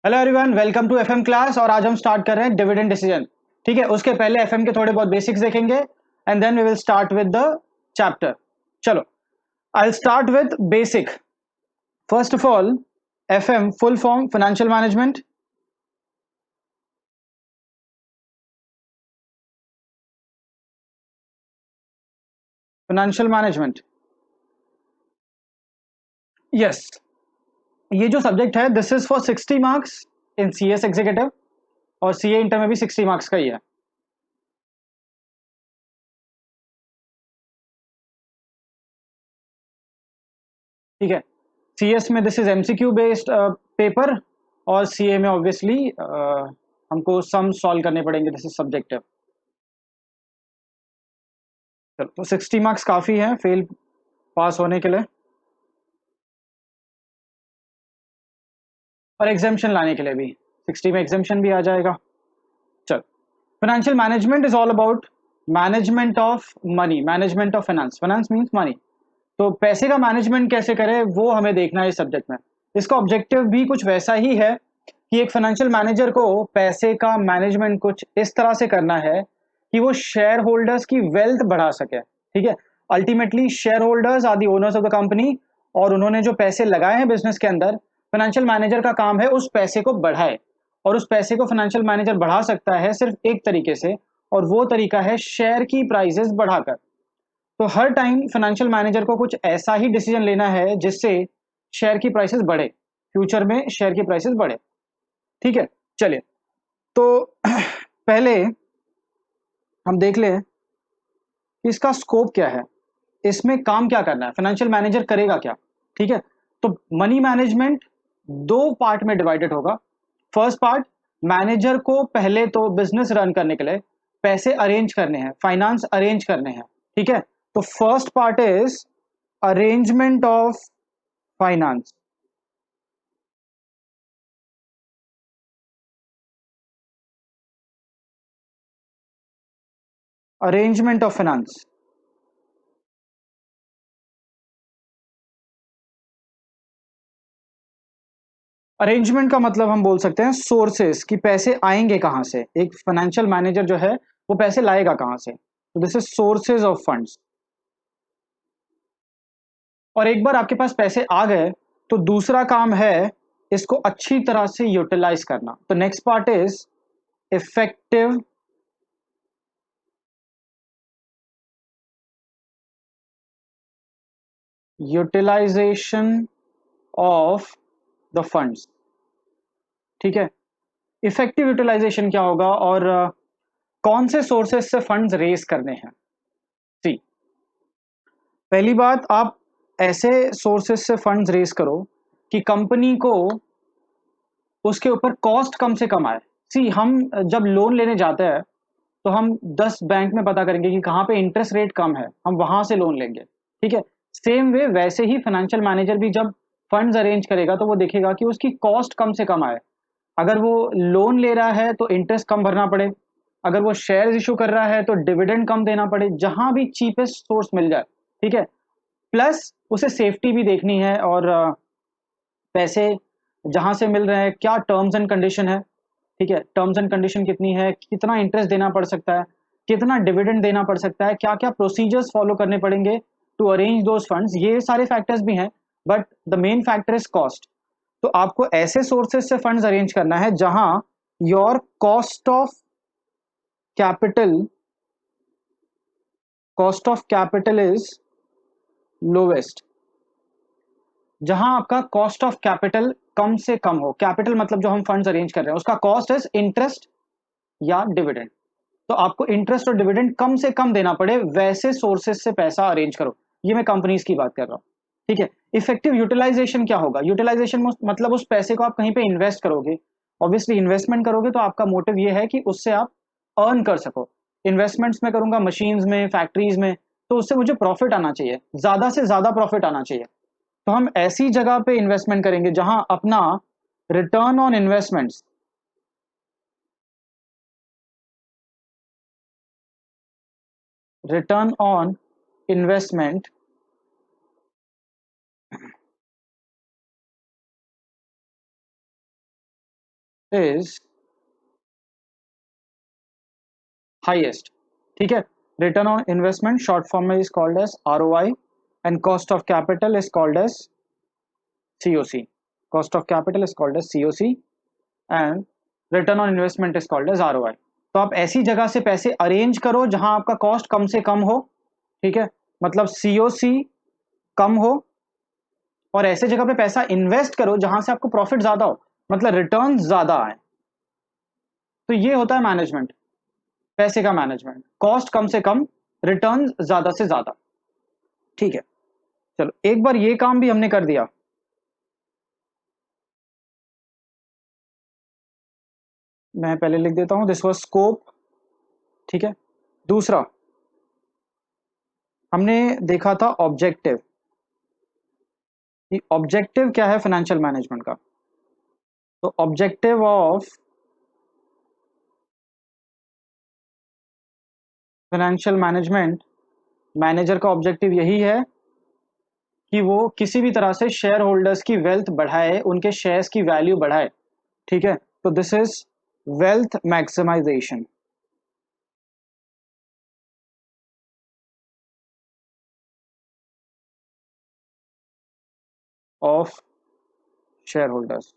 Hello everyone, welcome to FM class. और आज हम स्टार्ट कर रहे हैं डिविडेंड डिसीजन। ठीक है, उसके पहले एफएम के थोड़े बहुत बेसिक्स देखेंगे and then we will start with the chapter. चलो, I will start with basic. First of all, FM full form financial management. Financial management, yes. ये जो सब्जेक्ट है this is for 60 marks in CS executive, और CA inter में भी 60 marks का ही है। ठीक है, सीएस में this is MCQ based paper, और सीए में ऑब्वियसली हमको सम सॉल्व करने पड़ेंगे। This is subjective. चलो, तो 60 मार्क्स काफ़ी है फेल पास होने के लिए और एग्जामेशन लाने के लिए भी। 60 में एग्जामेशन भी आ जाएगा। चलो, financial management is all about management of money, management of finance. Finance means money. तो पैसे का मैनेजमेंट कैसे करें वो हमें देखना है इस सब्जेक्ट में। इसका ऑब्जेक्टिव भी कुछ वैसा ही है कि एक फाइनेंशियल मैनेजर को पैसे का मैनेजमेंट कुछ इस तरह से करना है कि वो शेयर होल्डर्स की वेल्थ बढ़ा सके। ठीक है, ultimately share holders are the owners of the company, और उन्होंने जो पैसे लगाए हैं बिजनेस के अंदर, फाइनेंशियल मैनेजर का काम है उस पैसे को बढ़ाए। और उस पैसे को फाइनेंशियल मैनेजर बढ़ा सकता है सिर्फ एक तरीके से, और वो तरीका है शेयर की प्राइसेस बढ़ाकर। तो हर टाइम फाइनेंशियल मैनेजर को कुछ ऐसा ही डिसीजन लेना है जिससे शेयर की प्राइसेस बढ़े, फ्यूचर में शेयर की प्राइसेस बढ़े। ठीक है, चलिए, तो पहले हम देख लें कि इसका स्कोप क्या है, इसमें काम क्या करना है, फाइनेंशियल मैनेजर करेगा क्या। ठीक है, तो मनी मैनेजमेंट दो पार्ट में डिवाइडेड होगा। फर्स्ट पार्ट, मैनेजर को पहले तो बिजनेस रन करने के लिए पैसे अरेंज करने हैं, फाइनेंस अरेंज करने हैं। ठीक है, तो first part is arrangement of finance. Arrangement of finance, arrangement का मतलब हम बोल सकते हैं सोर्सेस, कि पैसे आएंगे कहां से, एक फाइनेंशियल मैनेजर जो है वो पैसे लाएगा कहां से। तो this is sources of funds. और एक बार आपके पास पैसे आ गए तो दूसरा काम है इसको अच्छी तरह से यूटिलाइज करना। तो next part is effective utilization of the funds. ठीक है, इफेक्टिव यूटिलाइजेशन क्या होगा, और कौन से सोर्सेज से फंड्स रेज करने हैं। सी, पहली बात, आप ऐसे सोर्सेज से फंड्स रेज करो कि कंपनी को उसके ऊपर कॉस्ट कम से कम आए। सी, हम जब लोन लेने जाते हैं तो हम 10 बैंक में पता करेंगे कि कहाँ पे इंटरेस्ट रेट कम है, हम वहां से लोन लेंगे। ठीक है, सेम वे वैसे ही फाइनेंशियल मैनेजर भी जब फंड्स अरेंज करेगा तो वो देखेगा कि उसकी कॉस्ट कम से कम आए। अगर वो लोन ले रहा है तो इंटरेस्ट कम भरना पड़े, अगर वो शेयर इशू कर रहा है तो डिविडेंड कम देना पड़े, जहां भी चीपेस्ट सोर्स मिल जाए। ठीक है, प्लस उसे सेफ्टी भी देखनी है, और पैसे जहां से मिल रहे हैं क्या टर्म्स एंड कंडीशन है। ठीक है, टर्म्स एंड कंडीशन कितनी है, कितना इंटरेस्ट देना पड़ सकता है, कितना डिविडेंड देना पड़ सकता है, क्या क्या प्रोसीजर्स फॉलो करने पड़ेंगे टू अरेंज दोज फंड्स, ये सारे फैक्टर्स भी हैं। But the main factor is cost. तो आपको ऐसे सोर्सेज से फंड्स अरेंज करना है जहां your capital cost of capital is lowest, जहां आपका कॉस्ट ऑफ कैपिटल कम से कम हो। कैपिटल मतलब जो हम फंड्स अरेंज कर रहे हैं उसका कॉस्ट इज इंटरेस्ट या डिविडेंड। तो आपको इंटरेस्ट और डिविडेंड कम से कम देना पड़े, वैसे सोर्सेज से पैसा अरेंज करो। ये मैं कंपनीज की बात कर रहा हूँ। ठीक है, इफेक्टिव यूटिलाइजेशन क्या होगा, यूटिलाइजेशन मतलब उस पैसे को आप कहीं पे इन्वेस्ट करोगे। ऑब्वियसली इन्वेस्टमेंट करोगे तो आपका मोटिव ये है कि उससे आप अर्न कर सको। इन्वेस्टमेंट्स में करूंगा मशीन्स में, फैक्ट्रीज में, तो उससे मुझे प्रॉफिट आना चाहिए, ज्यादा से ज्यादा प्रॉफिट आना चाहिए। तो हम ऐसी जगह पे इन्वेस्टमेंट करेंगे जहां अपना return on investments, return on investment is highest, ठीक है। Return on investment short form में is called as ROI, and cost of capital is called as COC. Cost of capital is called as COC and return on investment is called as ROI. तो आप ऐसी जगह से पैसे arrange करो जहां आपका कॉस्ट कम से कम हो, ठीक है, मतलब सीओसी कम हो, और ऐसे जगह पे पैसा इन्वेस्ट करो जहां से आपको प्रॉफिट ज्यादा हो, मतलब रिटर्न ज्यादा आए। तो ये होता है मैनेजमेंट, पैसे का मैनेजमेंट, कॉस्ट कम से कम, रिटर्न ज्यादा से ज्यादा, ठीक है। चलो एक बार ये काम भी हमने कर दिया। मैं पहले लिख देता हूं, दिस वाज स्कोप, ठीक है। दूसरा हमने देखा था ऑब्जेक्टिव। ऑब्जेक्टिव क्या है फाइनेंशियल मैनेजमेंट का? तो objective of financial management, manager का ऑब्जेक्टिव यही है कि वो किसी भी तरह से शेयर होल्डर्स की वेल्थ बढ़ाए, उनके शेयर्स की वैल्यू बढ़ाए, ठीक है। तो this is wealth maximization of share holders.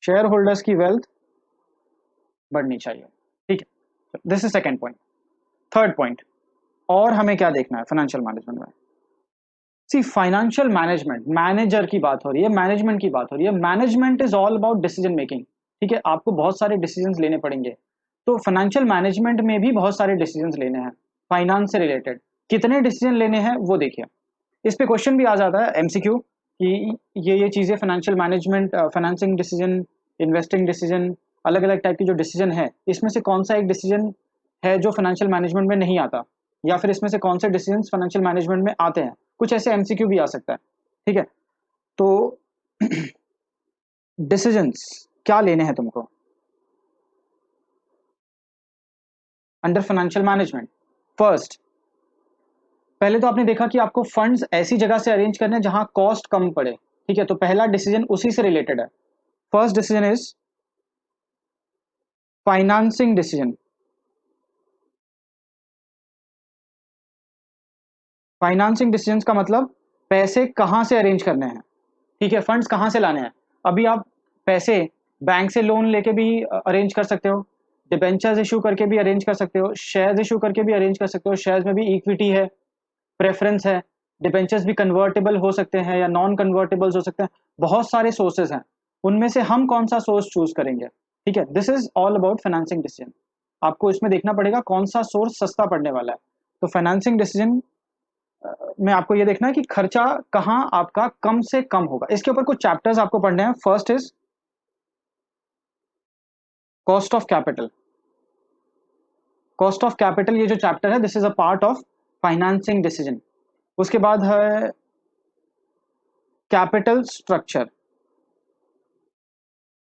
Share holders की वेल्थ बढ़नी चाहिए, ठीक है। This is second point. Third point, और हमें क्या देखना है फाइनेंशियल मैनेजमेंट में? सी फाइनेंशियल मैनेजमेंट, मैनेजर की बात हो रही है, मैनेजमेंट की बात हो रही है। Management is all about decision making, ठीक है। आपको बहुत सारे डिसीजंस लेने पड़ेंगे, तो फाइनेंशियल मैनेजमेंट में भी बहुत सारे डिसीजंस लेने हैं फाइनेंस से रिलेटेड। कितने डिसीजन लेने हैं वो देखिए। इस पे क्वेश्चन भी आ जाता है एमसीक्यू कि ये चीजें financial management, financing decision, investing decision, अलग अलग टाइप की जो डिसीजन है, इसमें से कौन सा एक डिसीजन है जो फाइनेंशियल मैनेजमेंट में नहीं आता, या फिर इसमें से कौन से डिसीजन फाइनेंशियल मैनेजमेंट में आते हैं। कुछ ऐसे एमसीक्यू भी आ सकता है, ठीक है। तो डिसीजंस क्या लेने हैं तुमको अंडर फाइनेंशियल मैनेजमेंट? फर्स्ट, पहले तो आपने देखा कि आपको फंड्स ऐसी जगह से अरेंज करने हैं जहां कॉस्ट कम पड़े, ठीक है। तो पहला डिसीजन उसी से रिलेटेड है। First decision is financing decision. Financing decision का मतलब पैसे कहां से अरेंज करने हैं, ठीक है, फंड्स कहां से लाने हैं। अभी आप पैसे बैंक से लोन लेके भी अरेंज कर सकते हो, डिबेंचर्स इशू करके भी अरेंज कर सकते हो, शेयर्स इशू करके भी अरेंज कर सकते हो। शेयर्स में भी इक्विटी है, प्रेफरेंस है। डिबेंचर्स भी कन्वर्टेबल हो सकते हैं या नॉन कन्वर्टेबल्स हो सकते हैं। बहुत सारे सोर्सेज हैं, उनमें से हम कौन सा सोर्स चूज करेंगे, ठीक है। This is all about financing decision. आपको इसमें देखना पड़ेगा कौन सा सोर्स सस्ता पड़ने वाला है। तो फाइनेंसिंग डिसीजन में आपको ये देखना है कि खर्चा कहाँ आपका कम से कम होगा। इसके ऊपर कुछ चैप्टर्स आपको पढ़ने हैं। First is cost of capital. Cost of capital ये जो चैप्टर है, this is a part of financing decision. उसके बाद है capital structure.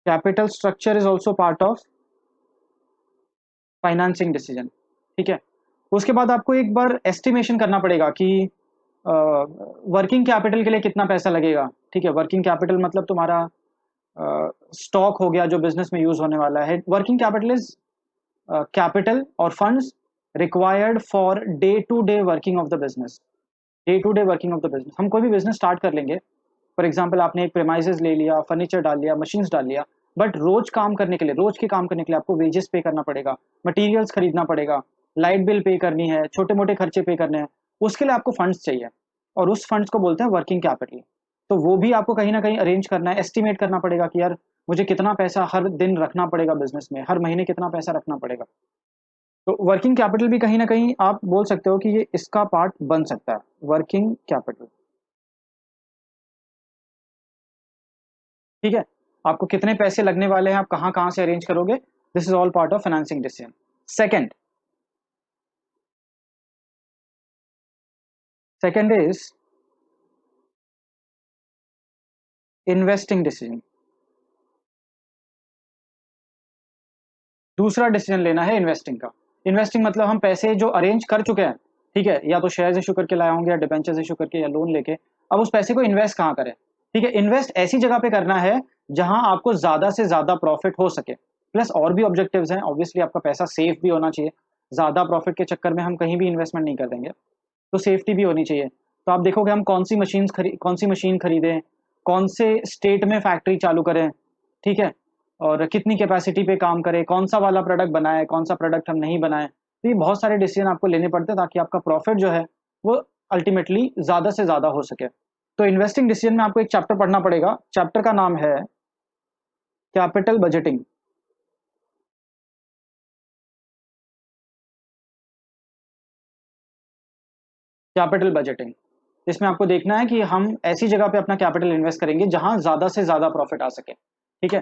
Capital structure is also part of financing decision, ठीक है। उसके बाद आपको एक बार एस्टिमेशन करना पड़ेगा कि वर्किंग कैपिटल के लिए कितना पैसा लगेगा, ठीक है। वर्किंग कैपिटल मतलब तुम्हारा स्टॉक हो गया जो बिजनेस में यूज होने वाला है। वर्किंग कैपिटल इज कैपिटल और funds required for day to day working of the business. Day to day working of the business, हम कोई भी बिजनेस स्टार्ट कर लेंगे, फॉर एग्जाम्पल आपने एक प्रेमाइजेस ले लिया, फर्नीचर डाल लिया, मशीन्स डाल लिया, बट रोज काम करने के लिए, रोज के काम करने के लिए आपको वेजेस पे करना पड़ेगा, मटेरियल्स खरीदना पड़ेगा, लाइट बिल पे करनी है, छोटे मोटे खर्चे पे करने हैं। उसके लिए आपको फंड्स चाहिए, और उस फंड्स को बोलते हैं वर्किंग कैपिटल। तो वो भी आपको कहीं ना कहीं अरेंज करना है, एस्टिमेट करना पड़ेगा कि यार मुझे कितना पैसा हर दिन रखना पड़ेगा बिजनेस में, हर महीने कितना पैसा रखना पड़ेगा। तो वर्किंग कैपिटल भी कहीं ना कहीं आप बोल सकते हो कि ये इसका पार्ट बन सकता है, वर्किंग कैपिटल, ठीक है। आपको कितने पैसे लगने वाले हैं, आप कहां कहां से अरेंज करोगे, this is all part of financing decision. Second, second is investing decision. दूसरा डिसीजन लेना है इन्वेस्टिंग का। इन्वेस्टिंग मतलब हम पैसे जो अरेंज कर चुके हैं, ठीक है, या तो शेयर्स इशू करके लाए होंगे, या डिबेंचर्स इशू करके, या लोन लेके, अब उस पैसे को इन्वेस्ट कहाँ करें, ठीक है। इन्वेस्ट ऐसी जगह पे करना है जहां आपको ज्यादा से ज्यादा प्रॉफिट हो सके, प्लस और भी ऑब्जेक्टिव्स हैं। ऑब्वियसली आपका पैसा सेफ भी होना चाहिए, ज्यादा प्रॉफिट के चक्कर में हम कहीं भी इन्वेस्टमेंट नहीं कर देंगे, तो सेफ्टी भी होनी चाहिए। तो आप देखोगे हम कौन सी मशीन खरीदें, कौन से स्टेट में फैक्ट्री चालू करें, ठीक है, और कितनी कैपेसिटी पे काम करें, कौन सा वाला प्रोडक्ट बनाए, कौन सा प्रोडक्ट हम नहीं बनाए। तो ये बहुत सारे डिसीजन आपको लेने पड़ते हैं ताकि आपका प्रॉफिट जो है वो अल्टीमेटली ज्यादा से ज्यादा हो सके। तो इन्वेस्टिंग डिसीजन में आपको एक चैप्टर पढ़ना पड़ेगा, चैप्टर का नाम है कैपिटल बजटिंग। कैपिटल बजटिंग, इसमें आपको देखना है कि हम ऐसी जगह पे अपना कैपिटल इन्वेस्ट करेंगे जहां ज्यादा से ज्यादा प्रॉफिट आ सके, ठीक है,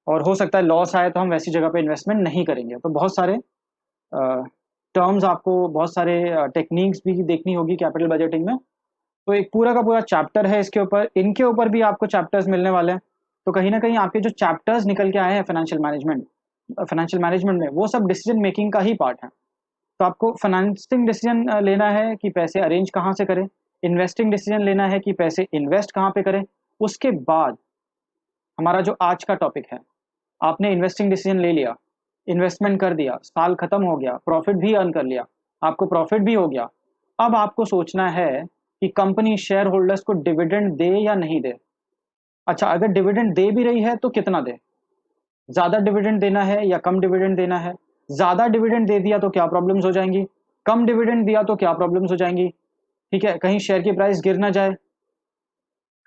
और हो सकता है लॉस आए तो हम वैसी जगह पे इन्वेस्टमेंट नहीं करेंगे। तो बहुत सारे टर्म्स आपको, बहुत सारे टेक्निक्स भी देखनी होगी कैपिटल बजटिंग में। तो एक पूरा का पूरा चैप्टर है इसके ऊपर, इनके ऊपर भी आपको चैप्टर्स मिलने वाले हैं। तो कहीं ना कहीं आपके जो चैप्टर्स निकल के आए हैं फाइनेंशियल मैनेजमेंट में, वो सब डिसीजन मेकिंग का ही पार्ट है। तो आपको फाइनेंसिंग डिसीजन लेना है कि पैसे अरेंज कहाँ से करें, इन्वेस्टिंग डिसीजन लेना है कि पैसे इन्वेस्ट कहाँ पे करें। उसके बाद हमारा जो आज का टॉपिक है, आपने इन्वेस्टिंग डिसीजन ले लिया, इन्वेस्टमेंट कर दिया, साल खत्म हो गया, प्रॉफिट भी अर्न कर लिया, आपको प्रॉफिट भी हो गया। अब आपको सोचना है कि कंपनी शेयर होल्डर्स को डिविडेंड दे या नहीं दे। अच्छा, अगर डिविडेंड दे भी रही है तो कितना दे, ज्यादा डिविडेंड देना है या कम डिविडेंड देना है। ज्यादा डिविडेंड दे दिया तो क्या प्रॉब्लम्स हो जाएंगी, कम डिविडेंड दिया तो क्या प्रॉब्लम्स हो जाएंगी, ठीक है, कहीं शेयर की प्राइस गिर ना जाए,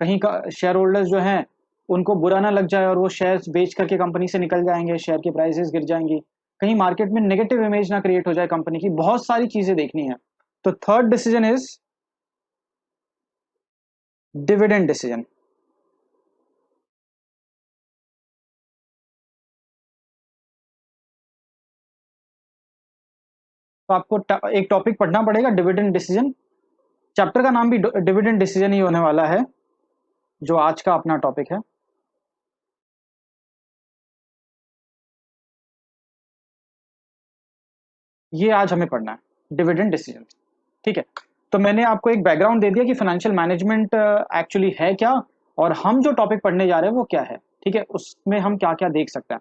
कहीं का शेयर होल्डर्स जो हैं उनको बुरा ना लग जाए और वो शेयर्स बेच करके कंपनी से निकल जाएंगे, शेयर की प्राइसेस गिर जाएंगी, कहीं मार्केट में नेगेटिव इमेज ना क्रिएट हो जाए कंपनी की। बहुत सारी चीजें देखनी है। तो third decision is dividend decision. तो आपको एक टॉपिक पढ़ना पड़ेगा, डिविडेंड डिसीजन। चैप्टर का नाम भी डिविडेंड डिसीजन ही होने वाला है, जो आज का अपना टॉपिक है। ये आज हमें पढ़ना है डिविडेंड डिसीजन, ठीक है। तो मैंने आपको एक बैकग्राउंड दे दिया कि फाइनेंशियल मैनेजमेंट एक्चुअली है क्या, और हम जो टॉपिक पढ़ने जा रहे हैं वो क्या है, ठीक है, उसमें हम क्या क्या देख सकते हैं।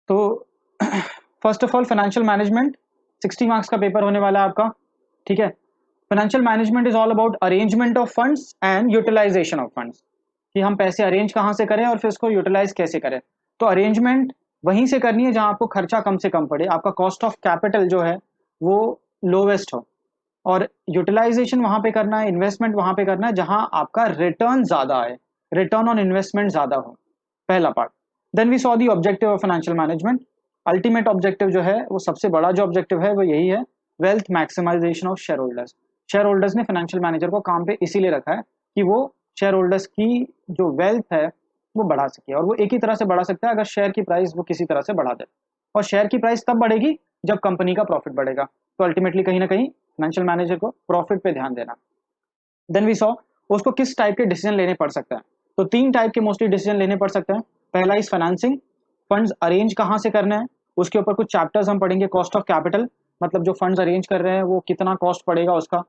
तो first of all financial management 60 marks का पेपर होने वाला है आपका, ठीक है। Financial management is all about arrangement of funds and utilization of funds, कि हम पैसे अरेंज कहाँ से करें और फिर उसको यूटिलाइज कैसे करें। तो अरेंजमेंट वहीं से करनी है जहां आपको खर्चा कम से कम पड़े, आपका कॉस्ट ऑफ कैपिटल जो है वो लोवेस्ट हो, और यूटिलाइजेशन वहां पे करना है, इन्वेस्टमेंट वहां पे करना है जहां आपका रिटर्न ज्यादा आए, रिटर्न ऑन इन्वेस्टमेंट ज्यादा हो, पहला part. Then we saw the objective of financial management. Ultimate objective जो है वो सबसे बड़ा जो ऑब्जेक्टिव है वो यही है, wealth maximization of share holders. Share holders ने फाइनेंशियल मैनेजर को काम पे इसीलिए रखा है कि वो शेयर होल्डर्स की जो वेल्थ है वो बढ़ा सके, और वो एक ही तरह से बढ़ा सकता है अगर शेयर की प्राइस वो किसी तरह से बढ़ा दे, और शेयर की प्राइस तब बढ़ेगी जब कंपनी का प्रॉफिट बढ़ेगा। तो अल्टीमेटली कहीं ना कहीं फाइनेंशियल मैनेजर को प्रॉफिट पे ध्यान देना। देन वी सॉ उसको किस टाइप के डिसीजन लेने पड़ सकते हैं। तो तीन टाइप के मोस्टली डिसीजन लेने पड़ सकते हैं। पहला इज फाइनेंसिंग, फंड्स अरेंज कहाँ से करने हैं, उसके ऊपर कुछ चैप्टर्स हम पढ़ेंगे। कॉस्ट ऑफ कैपिटल, मतलब जो फंड्स अरेंज कर रहे हैं वो कितना कॉस्ट पड़ेगा उसका।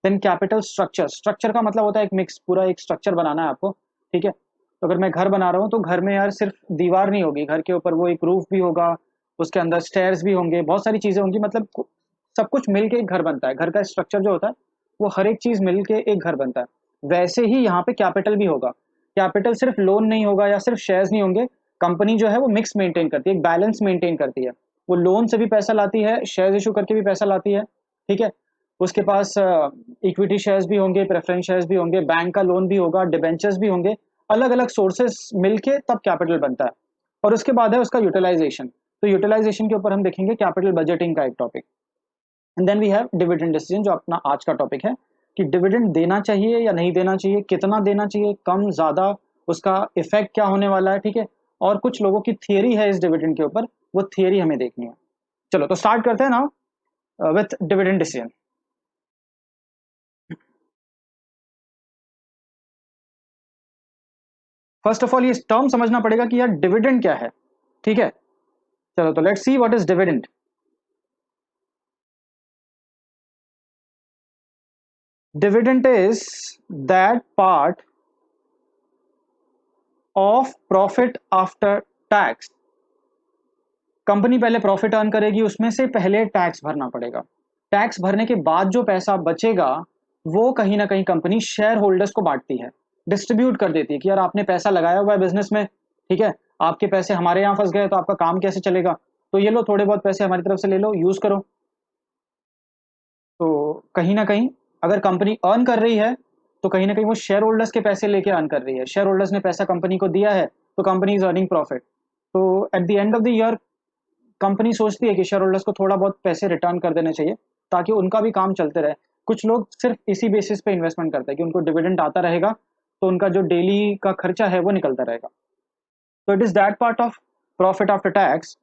देन कैपिटल स्ट्रक्चर, स्ट्रक्चर का मतलब होता है एक मिक्स, पूरा एक स्ट्रक्चर बनाना है आपको, ठीक है। तो अगर मैं घर बना रहा हूँ तो घर में यार सिर्फ दीवार नहीं होगी, घर के ऊपर वो एक रूफ भी होगा, उसके अंदर स्टेयर्स भी होंगे, बहुत सारी चीजें होंगी, मतलब सब कुछ मिलके एक घर बनता है। घर का स्ट्रक्चर जो होता है वो हर एक चीज मिलके एक घर बनता है। वैसे ही यहाँ पे कैपिटल भी होगा। कैपिटल सिर्फ लोन नहीं होगा या सिर्फ शेयर्स नहीं होंगे। कंपनी जो है वो मिक्स मेंटेन करती है, एक बैलेंस मेंटेन करती है। वो लोन से भी पैसा लाती है, शेयर्स इशू करके भी पैसा लाती है, ठीक है। उसके पास इक्विटी शेयर्स भी होंगे, प्रेफरेंस शेयर्स भी होंगे, बैंक का लोन भी होगा, डिबेंचर्स भी होंगे, अलग अलग सोर्सेस मिलके तब कैपिटल बनता है। और उसके बाद है उसका यूटिलाइजेशन। तो यूटिलाइजेशन के ऊपर हम देखेंगे कैपिटल बजटिंग का एक topic. And then we have dividend decision, जो अपना आज का टॉपिक है, कि डिविडेंड देना चाहिए या नहीं देना चाहिए, कितना देना चाहिए, कम ज्यादा, उसका इफेक्ट क्या होने वाला है, ठीक है। और कुछ लोगों की थियरी है इस डिविडेंड के ऊपर, वो थियरी हमें देखनी है। चलो तो स्टार्ट करते हैं now with dividend decision. First of all ये टर्म समझना पड़ेगा कि यार डिविडेंड क्या है, ठीक है। चलो तो let's see what is dividend. Dividend is that part of profit after tax. Company पहले प्रॉफिट अर्न करेगी, उसमें से पहले टैक्स भरना पड़ेगा। टैक्स भरने के बाद जो पैसा बचेगा वो कहीं ना कहीं कंपनी शेयर होल्डर्स को बांटती है, डिस्ट्रीब्यूट कर देती है कि यार आपने पैसा लगाया हुआ है बिजनेस में, ठीक है, आपके पैसे हमारे यहाँ फंस गए तो आपका काम कैसे चलेगा, तो ये लो थोड़े बहुत पैसे हमारी तरफ से ले लो, यूज करो। तो कहीं ना कहीं अगर कंपनी अर्न कर रही है तो कहीं ना कहीं वो शेयर होल्डर्स के पैसे लेके अर्न कर रही है। शेयर होल्डर्स ने पैसा कंपनी को दिया है तो कंपनी इज अर्निंग प्रॉफिट। तो at the end of the year company सोचती है कि शेयर होल्डर्स को थोड़ा बहुत पैसे रिटर्न कर देने चाहिए ताकि उनका भी काम चलते रहे। कुछ लोग सिर्फ इसी बेसिस पे इन्वेस्टमेंट करते हैं कि उनको डिविडेंड आता रहेगा तो उनका जो डेली का खर्चा है वो निकलता रहेगा। तो it is that part of profit after tax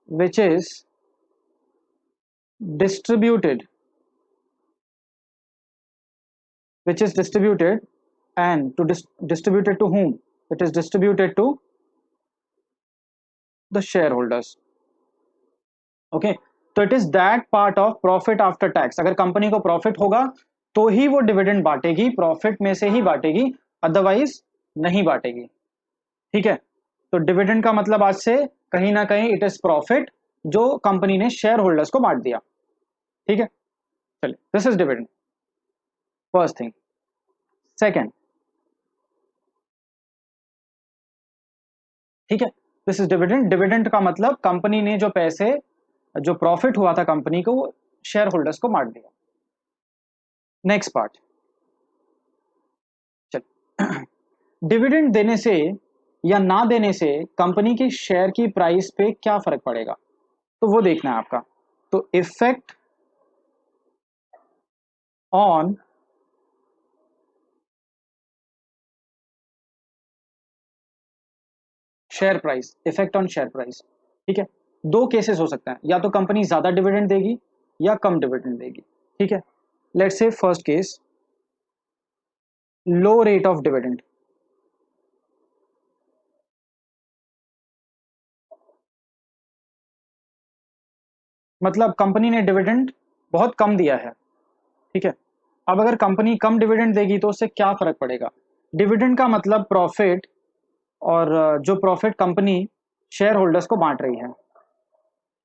which is distributed and distributed to whom? It is distributed to the shareholders. Okay, तो it is that part of profit after tax. अगर company को profit होगा तो ही वो dividend बांटेगी, profit में से ही बांटेगी, otherwise नहीं बांटेगी। ठीक है, तो डिविडेंड का मतलब आज से कहीं ना कहीं इट इज प्रॉफिट जो कंपनी ने शेयर होल्डर्स को बांट दिया। ठीक है, चलिए, this is dividend, first thing. Second, ठीक है, दिस इज डिविडेंड। डिविडेंड का मतलब कंपनी ने जो पैसे, जो प्रॉफिट हुआ था कंपनी को, वो शेयर होल्डर्स को बांट दिया। नेक्स्ट पार्ट, चल डिविडेंड देने से या ना देने से कंपनी के शेयर की प्राइस पे क्या फर्क पड़ेगा, तो वो देखना है आपका। तो effect on share price, effect on share price. ठीक है, दो केसेस हो सकते हैं, या तो कंपनी ज्यादा डिविडेंड देगी या कम डिविडेंड देगी। ठीक है, let's say first case, low rate of dividend. मतलब कंपनी ने डिविडेंड बहुत कम दिया है। ठीक है, अब अगर कंपनी कम डिविडेंड देगी तो उससे क्या फर्क पड़ेगा? डिविडेंड का मतलब प्रॉफिट, और जो प्रॉफिट कंपनी शेयर होल्डर्स को बांट रही है।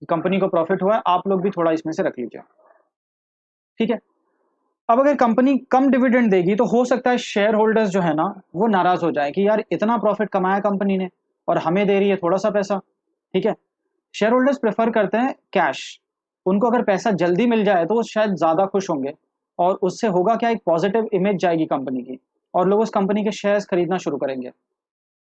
कंपनी को प्रॉफिट हुआ है, आप लोग भी थोड़ा इसमें से रख लीजिए। ठीक है, अब अगर कंपनी कम डिविडेंड देगी तो हो सकता है शेयर होल्डर्स जो है ना वो नाराज हो जाए कि यार इतना प्रॉफिट कमाया कंपनी ने और हमें दे रही है थोड़ा सा पैसा। ठीक है, शेयर होल्डर्स प्रेफर करते हैं कैश। उनको अगर पैसा जल्दी मिल जाए तो वो शायद ज्यादा खुश होंगे, और उससे होगा क्या, एक पॉजिटिव इमेज जाएगी कंपनी की, और लोग उस कंपनी के शेयर्स खरीदना शुरू करेंगे।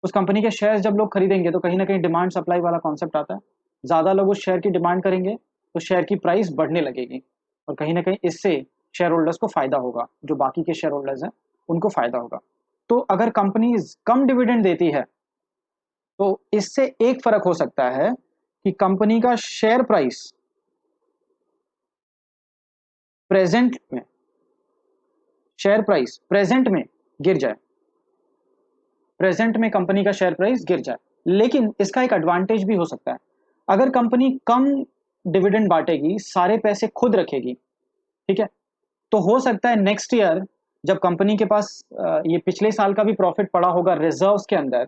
उस कंपनी के शेयर्स जब लोग खरीदेंगे तो कहीं ना कहीं डिमांड सप्लाई वाला कॉन्सेप्ट आता है। ज्यादा लोग उस शेयर की डिमांड करेंगे तो शेयर की प्राइस बढ़ने लगेगी, और कहीं ना कहीं इससे शेयर होल्डर्स को फायदा होगा, जो बाकी के शेयर होल्डर्स हैं उनको फायदा होगा। तो अगर कंपनी कम डिविडेंड देती है तो इससे एक फर्क हो सकता है कि कंपनी का शेयर प्राइस प्रेजेंट में, शेयर प्राइस प्रेजेंट में गिर जाए, प्रेजेंट में कंपनी का शेयर प्राइस गिर जाए। लेकिन इसका एक एडवांटेज भी हो सकता है, अगर कंपनी कम डिविडेंड बांटेगी, सारे पैसे खुद रखेगी, ठीक है, तो हो सकता है नेक्स्ट ईयर जब कंपनी के पास ये पिछले साल का भी प्रॉफिट पड़ा होगा रिजर्व्स के अंदर,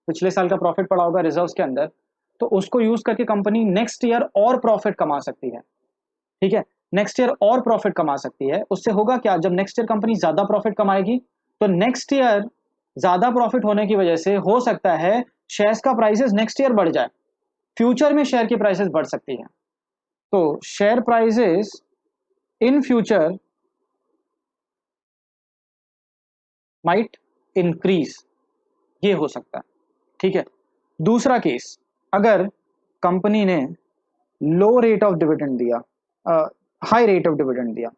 पिछले साल का प्रॉफिट पड़ा होगा रिजर्व्स के अंदर, तो उसको यूज करके कंपनी नेक्स्ट ईयर और प्रॉफिट कमा सकती है। ठीक है, नेक्स्ट ईयर और प्रॉफिट कमा सकती है। उससे होगा क्या, जब नेक्स्ट ईयर कंपनी ज्यादा प्रॉफिट कमाएगी तो नेक्स्ट ईयर ज्यादा प्रॉफिट होने की वजह से हो सकता है शेयर्स का प्राइसेस नेक्स्ट ईयर बढ़ जाए, फ्यूचर में शेयर की प्राइसेस बढ़ सकती है। तो share prices in future might increase, ये हो सकता है। ठीक है, दूसरा केस, अगर कंपनी ने लो रेट ऑफ डिविडेंड दिया, हाई रेट ऑफ डिविडेंड दिया,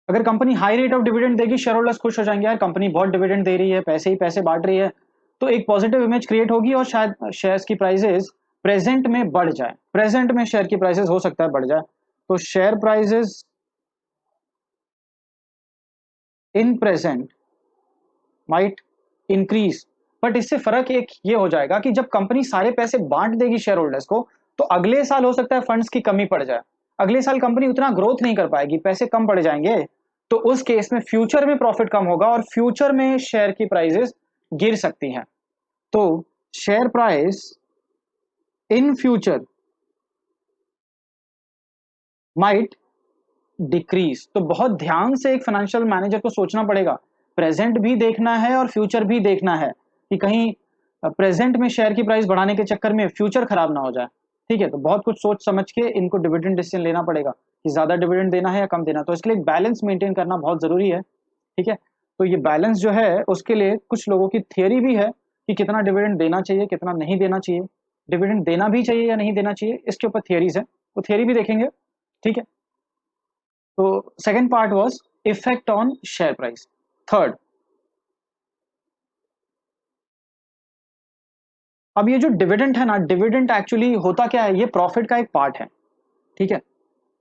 अगर company high rate of dividend देगी, शेयर होल्डर्स खुश हो जाएंगे, यार कंपनी बहुत डिविडेंड दे रही है, पैसे ही पैसे बांट रही है, तो एक पॉजिटिव इमेज क्रिएट होगी और शायद शेयर्स की प्राइसेस प्रेजेंट में बढ़ जाए, प्रेजेंट में शेयर की प्राइसेस हो सकता है बढ़ जाए। तो share prices in present might increase, but इससे फर्क एक ये हो जाएगा कि जब कंपनी सारे पैसे बांट देगी शेयर होल्डर्स को, तो अगले साल हो सकता है फंड्स की कमी पड़ जाए, अगले साल कंपनी उतना ग्रोथ नहीं कर पाएगी, पैसे कम पड़ जाएंगे, तो उस केस में फ्यूचर में प्रॉफिट कम होगा और फ्यूचर में शेयर की प्राइसेस गिर सकती हैं। तो share price in future might decrease. तो बहुत ध्यान से एक फाइनेंशियल मैनेजर को सोचना पड़ेगा, प्रेजेंट भी देखना है और फ्यूचर भी देखना है कि कहीं प्रेजेंट में शेयर की प्राइस बढ़ाने के चक्कर में फ्यूचर खराब ना हो जाए। ठीक है, तो बहुत कुछ सोच समझ के इनको डिविडेंड डिसीजन लेना पड़ेगा कि ज्यादा डिविडेंड देना है या कम देना। तो इसके लिए एक बैलेंस मेंटेन करना बहुत जरूरी है। ठीक है, तो ये बैलेंस जो है उसके लिए कुछ लोगों की थियरी भी है कि कितना डिविडेंड देना चाहिए, कितना नहीं देना चाहिए, डिविडेंड देना भी चाहिए या नहीं देना चाहिए, इसके ऊपर थियरीज है, तो थियरी भी देखेंगे। ठीक है, तो second part was effect on share price. Third, अब ये जो डिविडेंड है ना, डिविडेंड एक्चुअली होता क्या है, ये प्रॉफिट का एक पार्ट है। ठीक है,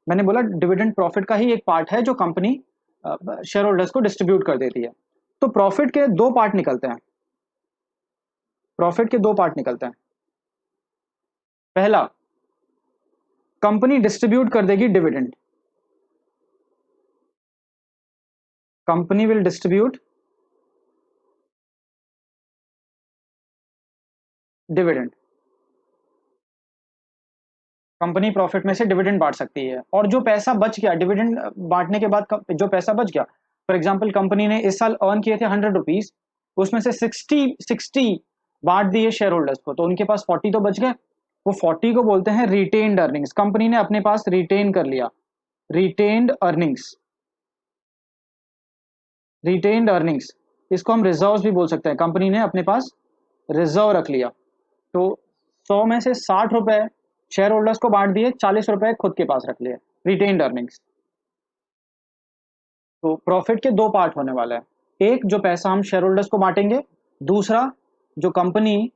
मैंने बोला डिविडेंड प्रॉफिट का ही एक पार्ट है जो कंपनी शेयर होल्डर्स को डिस्ट्रीब्यूट कर देती है। तो प्रॉफिट के दो पार्ट निकलते हैं, प्रॉफिट के दो पार्ट निकलते हैं। पहला, कंपनी डिस्ट्रीब्यूट कर देगी dividend, company will distribute dividend, company profit में से डिविडेंड बांट सकती है। और जो पैसा बच गया डिविडेंड बांटने के बाद, जो पैसा बच गया, फॉर एग्जांपल कंपनी ने इस साल अर्न किए थे 100 रुपीज, उसमें से 60 बांट दिए शेयर होल्डर्स को, तो उनके पास 40 तो बच गए। वो 40 को बोलते हैं रिटेन्ड अर्निंग्स, कंपनी ने अपने पास रिटेन कर लिया, रिटेन्ड अर्निंग्स, रिटेन्ड अर्निंग्स। इसको हम रिजर्व भी बोल सकते हैं, कंपनी ने अपने पास रिजर्व रख लिया। तो 100 में से 60 रुपए शेयर होल्डर्स को बांट दिए, 40 रुपए खुद के पास रख लिए, रिटेन्ड अर्निंग्स। तो प्रॉफिट के दो पार्ट होने वाला है, एक जो पैसा हम शेयर होल्डर्स को बांटेंगे, दूसरा जो कंपनी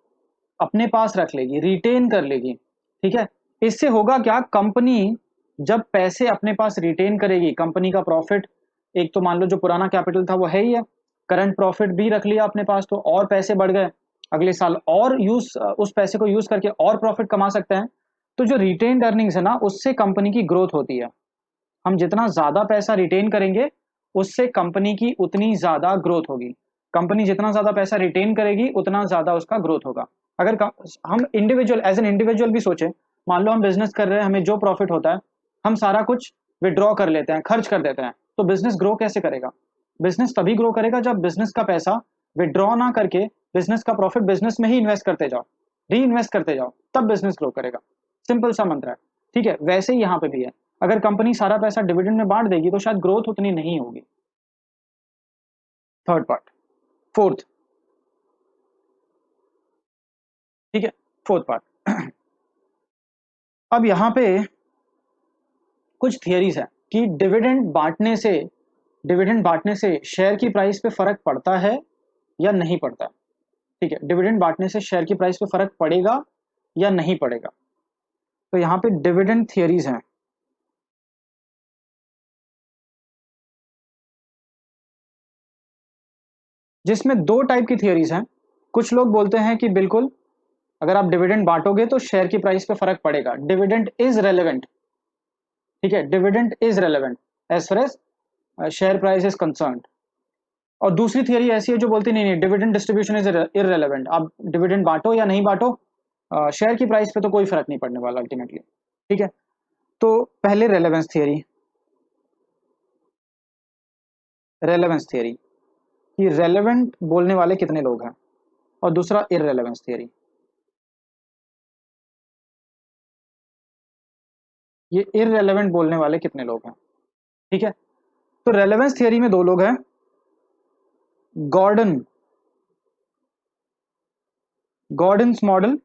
अपने पास रख लेगी, रिटेन कर लेगी। ठीक है, इससे होगा क्या, कंपनी जब पैसे अपने पास रिटेन करेगी, कंपनी का प्रॉफिट, एक तो मान लो जो पुराना कैपिटल था वो है ही है, करंट प्रॉफिट भी रख लिया अपने पास, तो और पैसे बढ़ गए, अगले साल और उस पैसे को यूज करके और प्रॉफिट कमा सकते हैं। तो जो रिटेन्ड अर्निंग्स है ना, उससे कंपनी की ग्रोथ होती है। हम जितना ज्यादा पैसा रिटेन करेंगे, उससे कंपनी की उतनी ज्यादा ग्रोथ होगी। कंपनी जितना ज्यादा पैसा रिटेन करेगी, उतना ज्यादा उसका ग्रोथ होगा। अगर हम इंडिविजुअल, एज एन इंडिविजुअल भी सोचें, मान लो हम बिजनेस कर रहे हैं, हमें जो प्रॉफिट होता है हम सारा कुछ विड्रॉ कर लेते हैं, खर्च कर देते हैं, तो बिजनेस ग्रो कैसे करेगा? बिजनेस तभी ग्रो करेगा जब बिजनेस का पैसा विड्रॉ ना करके बिजनेस का प्रॉफिट बिजनेस में ही इन्वेस्ट करते जाओ, री इन्वेस्ट करते जाओ, तब बिजनेस ग्रो करेगा। सिंपल सा मंत्र है। ठीक है, वैसे ही यहाँ पे भी है, अगर कंपनी सारा पैसा डिविडेंड में बांट देगी तो शायद ग्रोथ उतनी नहीं होगी। Third part. फोर्थ, ठीक है, फोर्थ पार्ट। अब यहाँ पे कुछ थियरीज है कि डिविडेंड बांटने से शेयर की प्राइस पे फर्क पड़ता है या नहीं पड़ता। ठीक है, डिविडेंड बांटने से शेयर की प्राइस पे फर्क पड़ेगा या नहीं पड़ेगा। तो यहाँ पे डिविडेंड थियरीज हैं, जिसमें दो टाइप की थियरीज हैं। कुछ लोग बोलते हैं कि बिल्कुल अगर आप डिविडेंड बांटोगे तो शेयर की प्राइस पे फर्क पड़ेगा, डिविडेंड इज रेलेवेंट। ठीक है, dividend is relevant as far as share price is concerned. और दूसरी थियरी ऐसी है जो बोलती नहीं नहीं, डिविडेंड डिस्ट्रीब्यूशन इज इररेलेवेंट, आप डिविडेंड बांटो या नहीं बांटो, शेयर की प्राइस पे तो कोई फर्क नहीं पड़ने वाला अल्टीमेटली। ठीक है, तो पहले रेलेवेंस थियरी कि रेलेवेंट बोलने वाले कितने लोग हैं, और दूसरा इररेलेवेंस थियरी। ये इररेलेवेंट बोलने वाले कितने लोग हैं। ठीक है, तो रेलेवेंस थियरी में दो लोग हैं, गॉर्डन, गॉर्डन्स मॉडल।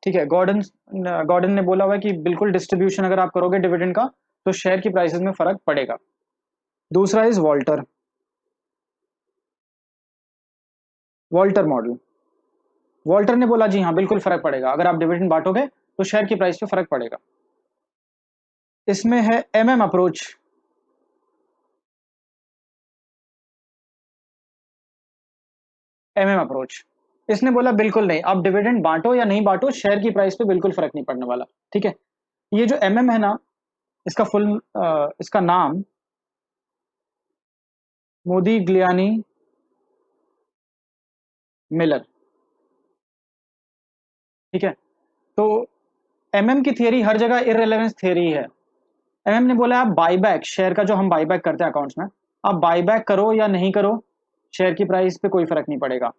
ठीक है, गॉर्डन ने बोला हुआ है कि बिल्कुल डिस्ट्रीब्यूशन अगर आप करोगे डिविडेंड का तो शेयर की प्राइसेस में फर्क पड़ेगा। दूसरा is Walter, Walter model. Walter ने बोला जी हाँ बिल्कुल फर्क पड़ेगा, अगर आप डिविडेंड बांटोगे तो शेयर की प्राइस पे फर्क पड़ेगा। इसमें है एमएम अप्रोच, एमएम अप्रोच। इसने बोला बिल्कुल नहीं, आप डिविडेंड बांटो या नहीं बांटो, शेयर की प्राइस पे बिल्कुल फर्क नहीं पड़ने वाला। ठीक है, ये जो MM है ना, इसका इसका नाम मोदी ग्लियानी मिलर, ठीक है। तो MM की थियरी हर जगह इररिलेवेंस थियरी है। MM ने बोला आप बाईबैक, शेयर का जो हम बाईबैक करते हैं अकाउंट्स में, आप बाईबैक करो या नहीं करो, शेयर की प्राइस पे कोई फर्क नहीं पड़ेगा,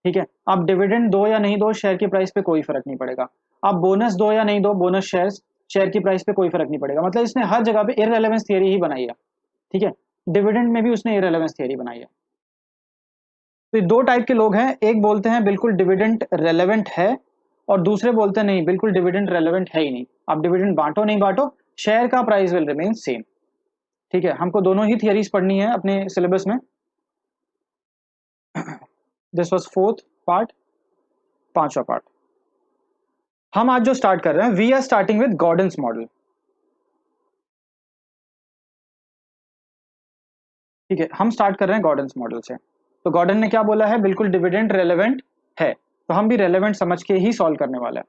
ठीक है। आप डिविडेंड दो या नहीं दो, शेयर की प्राइस पे कोई फर्क नहीं पड़ेगा। आप बोनस दो या नहीं दो, बोनस शेयर्स, शेयर की प्राइस पे कोई फर्क नहीं पड़ेगा। मतलब इसने हर जगह पे इररिलेवेंस थियरी ही बनाई है, ठीक है। डिविडेंड में भी उसने इररिलेवेंस थियरी बनाई है। तो ये दो टाइप के लोग हैं, एक बोलते हैं बिल्कुल डिविडेंड रेलेवेंट है, और दूसरे बोलते हैं नहीं, बिल्कुल डिविडेंड रेलेवेंट है ही नहीं, आप डिविडेंड बांटो नहीं बांटो, शेयर का प्राइस विल रिमेन सेम, ठीक है। हमको दोनों ही थियरीज पढ़नी है अपने सिलेबस में। दिस वाज फोर्थ पार्ट, पांचवा पार्ट। हम आज जो स्टार्ट कर रहे हैं, we are starting with Gordon's model, ठीक है। हम स्टार्ट कर रहे हैं गॉर्डन्स मॉडल से। तो गॉर्डन ने क्या बोला है, बिल्कुल डिविडेंड रेलेवेंट है, तो हम भी रेलेवेंट समझ के ही सॉल्व करने वाले हैं।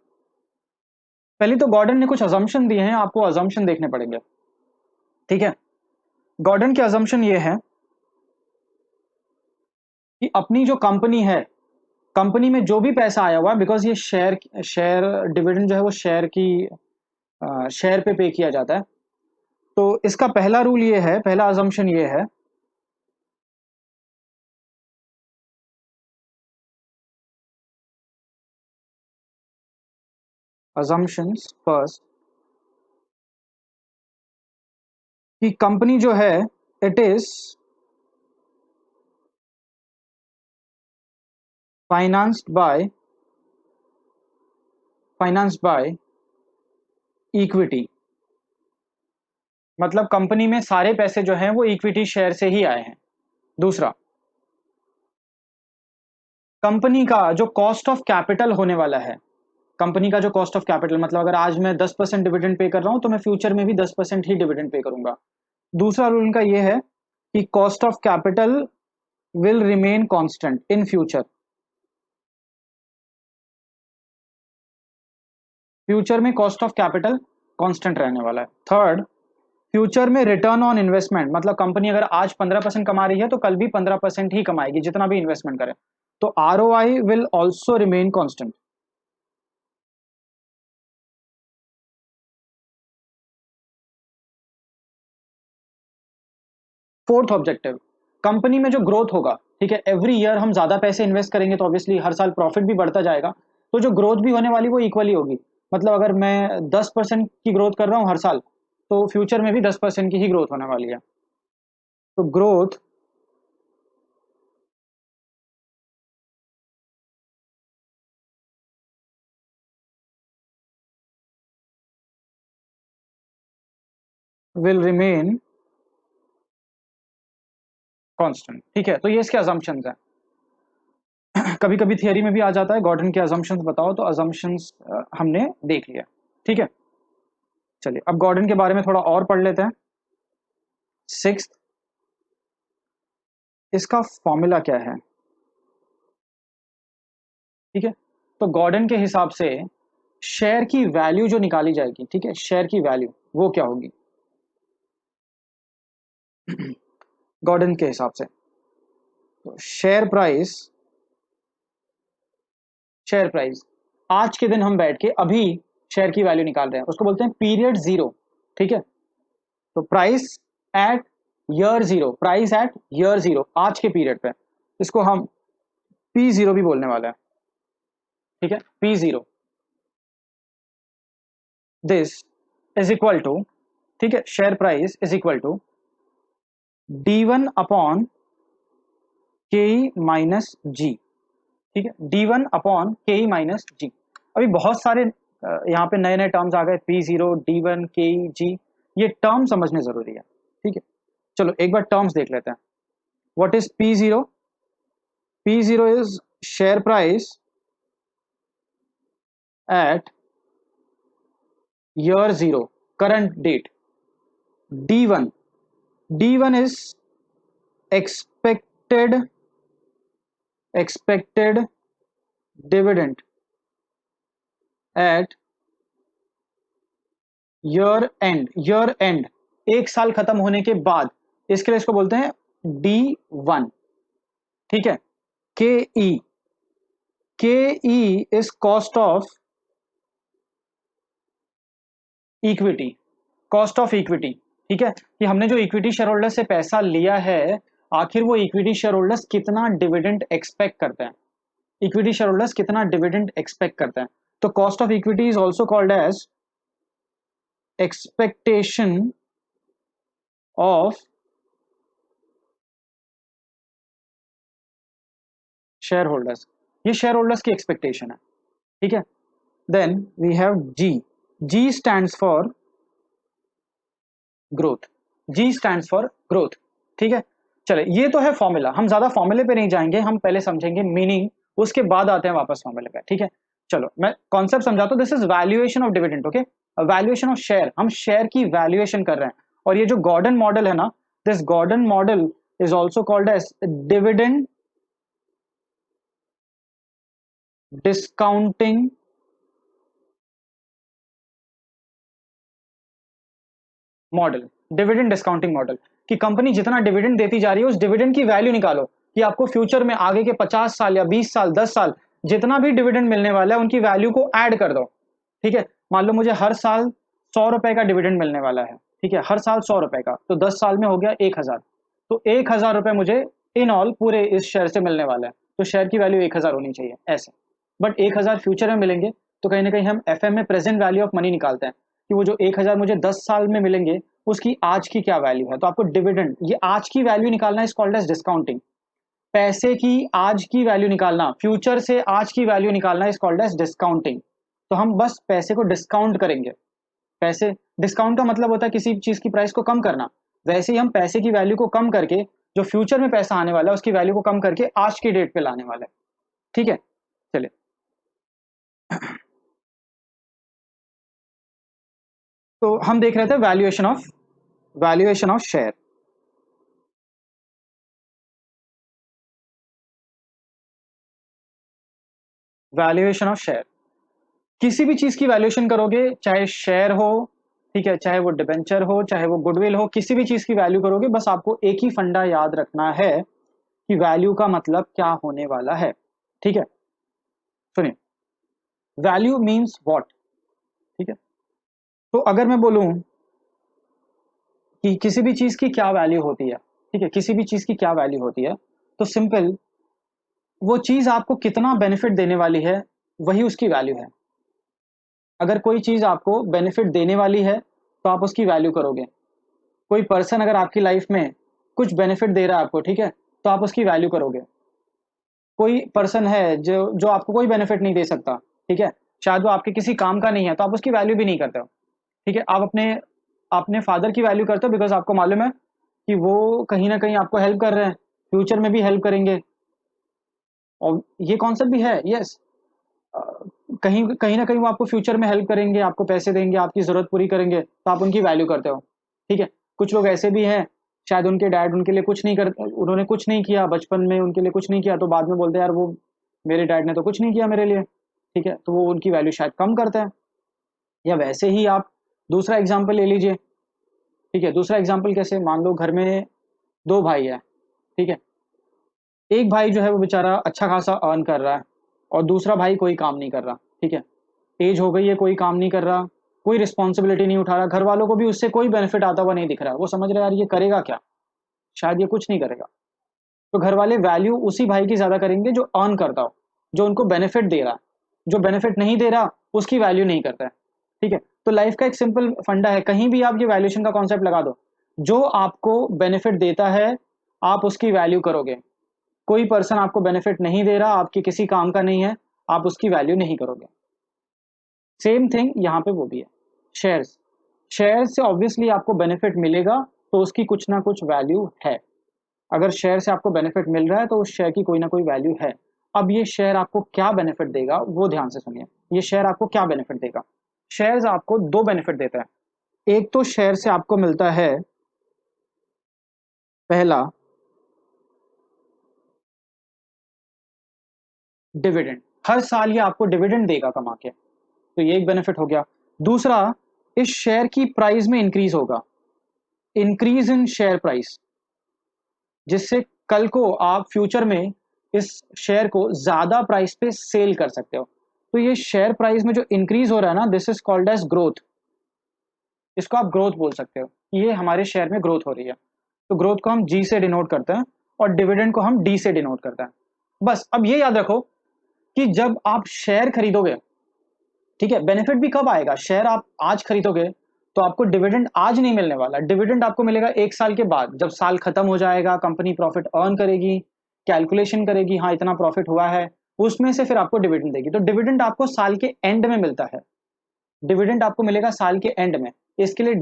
पहले तो गॉर्डन ने कुछ अजम्पशन दिए हैं, आपको अजम्पशन देखने पड़ेंगे, ठीक है। गॉर्डन के अजम्पशन ये है कि अपनी जो कंपनी है, कंपनी में जो भी पैसा आया हुआ है, बिकॉज ये शेयर शेयर डिविडेंड जो है वो शेयर की शेयर पे किया जाता है, तो इसका पहला रूल ये है, पहला अजम्पशन ये है assumptions फर्स्ट, कि कंपनी जो है it is financed by equity. मतलब कंपनी में सारे पैसे जो हैं वो इक्विटी शेयर से ही आए हैं। दूसरा, कंपनी का जो कॉस्ट ऑफ कैपिटल होने वाला है, कंपनी का जो कॉस्ट ऑफ कैपिटल, मतलब अगर आज मैं 10% डिविडेंड पे कर रहा हूं, तो मैं फ्यूचर में भी 10% ही डिविडेंड पे करूंगा। दूसरा रूल इनका ये है कि cost of capital will remain constant in future, future में कॉस्ट ऑफ कैपिटल कांस्टेंट रहने वाला है। थर्ड, फ्यूचर में रिटर्न ऑन इन्वेस्टमेंट, मतलब कंपनी अगर आज 15% कमा रही है तो कल भी 15% ही कमाएगी जितना भी इन्वेस्टमेंट करे, तो ROI will also remain constant. Fourth objective, company में जो ग्रोथ होगा, ठीक है, एवरी ईयर हम ज्यादा पैसे इन्वेस्ट करेंगे तो ऑब्वियसली हर साल प्रॉफिट भी बढ़ता जाएगा, तो जो ग्रोथ भी होने वाली वो इक्वली होगी। मतलब अगर मैं 10% की ग्रोथ कर रहा हूँ हर साल, तो फ्यूचर में भी 10% की ही ग्रोथ होने वाली है। तो ग्रोथ विल रिमेन कांस्टेंट, ठीक है। तो ये इसके अजम्पशंस हैं। कभी कभी थियरी में भी आ जाता है गॉर्डन के अजम्पशंस बताओ, तो अजम्पशंस हमने देख लिया, ठीक है। चलिए अब गॉर्डन के बारे में थोड़ा और पढ़ लेते हैं। सिक्स, इसका फॉर्मूला क्या है, ठीक है। तो गॉर्डन के हिसाब से शेयर की वैल्यू जो निकाली जाएगी, ठीक है, शेयर की वैल्यू वो क्या होगी गॉर्डन के हिसाब से। तो शेयर प्राइस आज के दिन हम बैठ के अभी शेयर की वैल्यू निकाल रहे हैं, उसको बोलते हैं पीरियड जीरो, ठीक है। तो price at year zero, price at year zero, आज के पीरियड पे, इसको हम P0 भी बोलने वाला है, ठीक है। P0, this is equal to, ठीक है, share price is equal to D1 upon के माइनस जी, ठीक है, D1 अपॉन के माइनस जी। अभी बहुत सारे यहाँ पे नए नए टर्म्स आ गए, P0, D1, के जी, ये टर्म समझने जरूरी है, ठीक है। चलो एक बार टर्म्स देख लेते हैं। What is P0? P0 is share price at year 0, current date. D1, D1 is expected dividend at year and, एक साल खत्म होने के बाद, इसके लिए इसको बोलते हैं D1, ठीक है। के E is cost of equity, cost of equity, ठीक है, कि हमने जो इक्विटी शेयर होल्डर से पैसा लिया है, आखिर वो इक्विटी शेयर होल्डर्स कितना डिविडेंड एक्सपेक्ट करते हैं, इक्विटी शेयर होल्डर्स कितना डिविडेंड एक्सपेक्ट करते हैं। तो cost of equity is also called as expectation of share holders, ये शेयर होल्डर्स की एक्सपेक्टेशन है, ठीक है। Then we have G stands for growth, G stands for growth, ठीक है। चले, ये तो है फॉर्मूला, हम ज्यादा फॉर्मूले पे नहीं जाएंगे, हम पहले समझेंगे मीनिंग, उसके बाद आते हैं वापस फॉर्मूले पे, ठीक है। चलो मैं कॉन्सेप्ट समझाता हूं। This is valuation of dividend, okay, valuation of share, हम शेयर की वैल्यूएशन कर रहे हैं। और ये जो गॉर्डन मॉडल है ना, this Gordon model is also called as dividend discounting model, dividend discounting model, कि कंपनी जितना डिविडेंड देती जा रही है उस डिविडेंड की वैल्यू निकालो, कि आपको फ्यूचर में आगे के 50 साल या 20 साल 10 साल जितना भी डिविडेंड मिलने वाला है उनकी वैल्यू को ऐड कर दो, ठीक है। मान लो मुझे हर साल 100 रुपए का डिविडेंड मिलने वाला है, ठीक है, हर साल 100 रुपए का, तो 10 साल में हो गया 1000, तो 1000 रुपए मुझे इन ऑल पूरे इस शेयर से मिलने वाला है, तो शेयर की वैल्यू 1000 होनी चाहिए ऐसे। बट 1000 फ्यूचर में मिलेंगे, तो कहीं ना कहीं हम एफएम में प्रेजेंट वैल्यू ऑफ मनी निकालते हैं, कि वो जो 1000 मुझे 10 साल में मिलेंगे उसकी आज की क्या वैल्यू है। तो आपको डिविडेंड, ये आज की वैल्यू निकालना इज कॉल्ड एज डिस्काउंटिंग, पैसे की आज की वैल्यू निकालना, फ्यूचर से आज की वैल्यू निकालना इज कॉल्ड एज डिस्काउंटिंग। तो हम बस पैसे को डिस्काउंट करेंगे, पैसे, डिस्काउंट का मतलब होता है किसी चीज की प्राइस को कम करना, वैसे ही हम पैसे की वैल्यू को कम करके जो फ्यूचर में पैसा आने वाला है उसकी वैल्यू को कम करके आज की डेट पे लाने वाला है, ठीक है। चलिए, तो हम देख रहे थे valuation of share. Valuation of share, किसी भी चीज की वैल्यूएशन करोगे, चाहे शेयर हो, ठीक है, चाहे वो डिबेंचर हो, चाहे वो गुडविल हो, किसी भी चीज की वैल्यू करोगे, बस आपको एक ही फंडा याद रखना है कि वैल्यू का मतलब क्या होने वाला है, ठीक है। सुनिए, वैल्यू मीन्स व्हाट, ठीक है। तो अगर मैं बोलूं कि किसी भी चीज की क्या वैल्यू होती है, ठीक है, किसी भी चीज की क्या वैल्यू होती है, तो सिंपल, वो चीज आपको कितना बेनिफिट देने वाली है वही उसकी वैल्यू है। अगर कोई चीज आपको बेनिफिट देने वाली है तो आप उसकी वैल्यू करोगे। कोई पर्सन अगर आपकी लाइफ में कुछ बेनिफिट दे रहा है आपको, ठीक है, तो आप उसकी वैल्यू करोगे। कोई पर्सन है जो जो आपको कोई बेनिफिट नहीं दे सकता, ठीक है, शायद वो आपके किसी काम का नहीं है, तो आप उसकी वैल्यू भी नहीं करते हो, ठीक है। आप अपने अपने फादर की वैल्यू करते हो बिकॉज आपको मालूम है कि वो कहीं ना कहीं आपको हेल्प कर रहे हैं, फ्यूचर में भी हेल्प करेंगे, और ये कॉन्सेप्ट भी है, यस। कहीं कहीं ना कहीं वो आपको फ्यूचर में हेल्प करेंगे, आपको पैसे देंगे, आपकी जरूरत पूरी करेंगे, तो आप उनकी वैल्यू करते हो, ठीक है। कुछ लोग ऐसे भी हैं, शायद उनके डैड उनके लिए कुछ नहीं कर, उन्होंने कुछ नहीं किया बचपन में, उनके लिए कुछ नहीं किया, तो बाद में बोलते हैं यार वो मेरे डैड ने तो कुछ नहीं किया मेरे लिए, ठीक है, तो वो उनकी वैल्यू शायद कम करते हैं। या वैसे ही आप दूसरा एग्जाम्पल ले लीजिए, ठीक है, दूसरा एग्जाम्पल कैसे, मान लो घर में दो भाई है, ठीक है, एक भाई जो है वो बेचारा अच्छा खासा अर्न कर रहा है, और दूसरा भाई कोई काम नहीं कर रहा, ठीक है, एज हो गई है, कोई काम नहीं कर रहा, कोई रिस्पॉन्सिबिलिटी नहीं उठा रहा, घर वालों को भी उससे कोई बेनिफिट आता हुआ नहीं दिख रहा है, वो समझ रहे यार ये करेगा क्या, शायद ये कुछ नहीं करेगा, तो घर वाले वैल्यू उसी भाई की ज्यादा करेंगे जो अर्न करता हो, जो उनको बेनिफिट दे रहा है। जो बेनिफिट नहीं दे रहा उसकी वैल्यू नहीं करता है, ठीक है। तो लाइफ का एक सिंपल फंडा है, कहीं भी आप ये वैल्यूएशन का कॉन्सेप्ट लगा दो, जो आपको बेनिफिट देता है आप उसकी वैल्यू करोगे, कोई पर्सन आपको बेनिफिट नहीं दे रहा, आपके किसी काम का नहीं है, आप उसकी वैल्यू नहीं करोगे। सेम थिंग यहाँ पे वो भी है, शेयर्स, शेयर से ऑब्वियसली आपको बेनिफिट मिलेगा, तो उसकी कुछ ना कुछ वैल्यू है। अगर शेयर से आपको बेनिफिट मिल रहा है तो उस शेयर की कोई ना कोई वैल्यू है। अब ये शेयर आपको क्या बेनिफिट देगा वो ध्यान से सुनिए, ये शेयर आपको क्या बेनिफिट देगा। शेयर्स आपको दो बेनिफिट देता है। एक तो शेयर से आपको मिलता है, पहला, डिविडेंड, हर साल ये आपको डिविडेंड देगा कमा के, तो ये एक बेनिफिट हो गया। दूसरा, इस शेयर की प्राइस में इंक्रीज होगा, इंक्रीज इन शेयर प्राइस, जिससे कल को आप फ्यूचर में इस शेयर को ज्यादा प्राइस पे सेल कर सकते हो। तो ये शेयर प्राइस में जो इंक्रीज हो रहा है ना, this is called as growth. इसको आप ग्रोथ बोल सकते हो, ये हमारे शेयर में ग्रोथ हो रही है। तो ग्रोथ को हम जी से डिनोट करते हैं और डिविडेंड को हम डी से डिनोट करते हैं। बस अब ये याद रखो कि जब आप शेयर खरीदोगे, ठीक है, बेनिफिट भी कब आएगा, शेयर आप आज खरीदोगे तो आपको डिविडेंड आज नहीं मिलने वाला, डिविडेंड आपको मिलेगा 1 साल के बाद, जब साल खत्म हो जाएगा, कंपनी प्रॉफिट अर्न करेगी, कैलकुलेशन करेगी, हाँ इतना प्रॉफिट हुआ है, उसमें से फिर आपको डिविडेंड देगी। तो डिविडेंड आपको साल के एंड में मिलता है, डिविडेंड आपको मिलेगा साल के एंड में। इसके लिए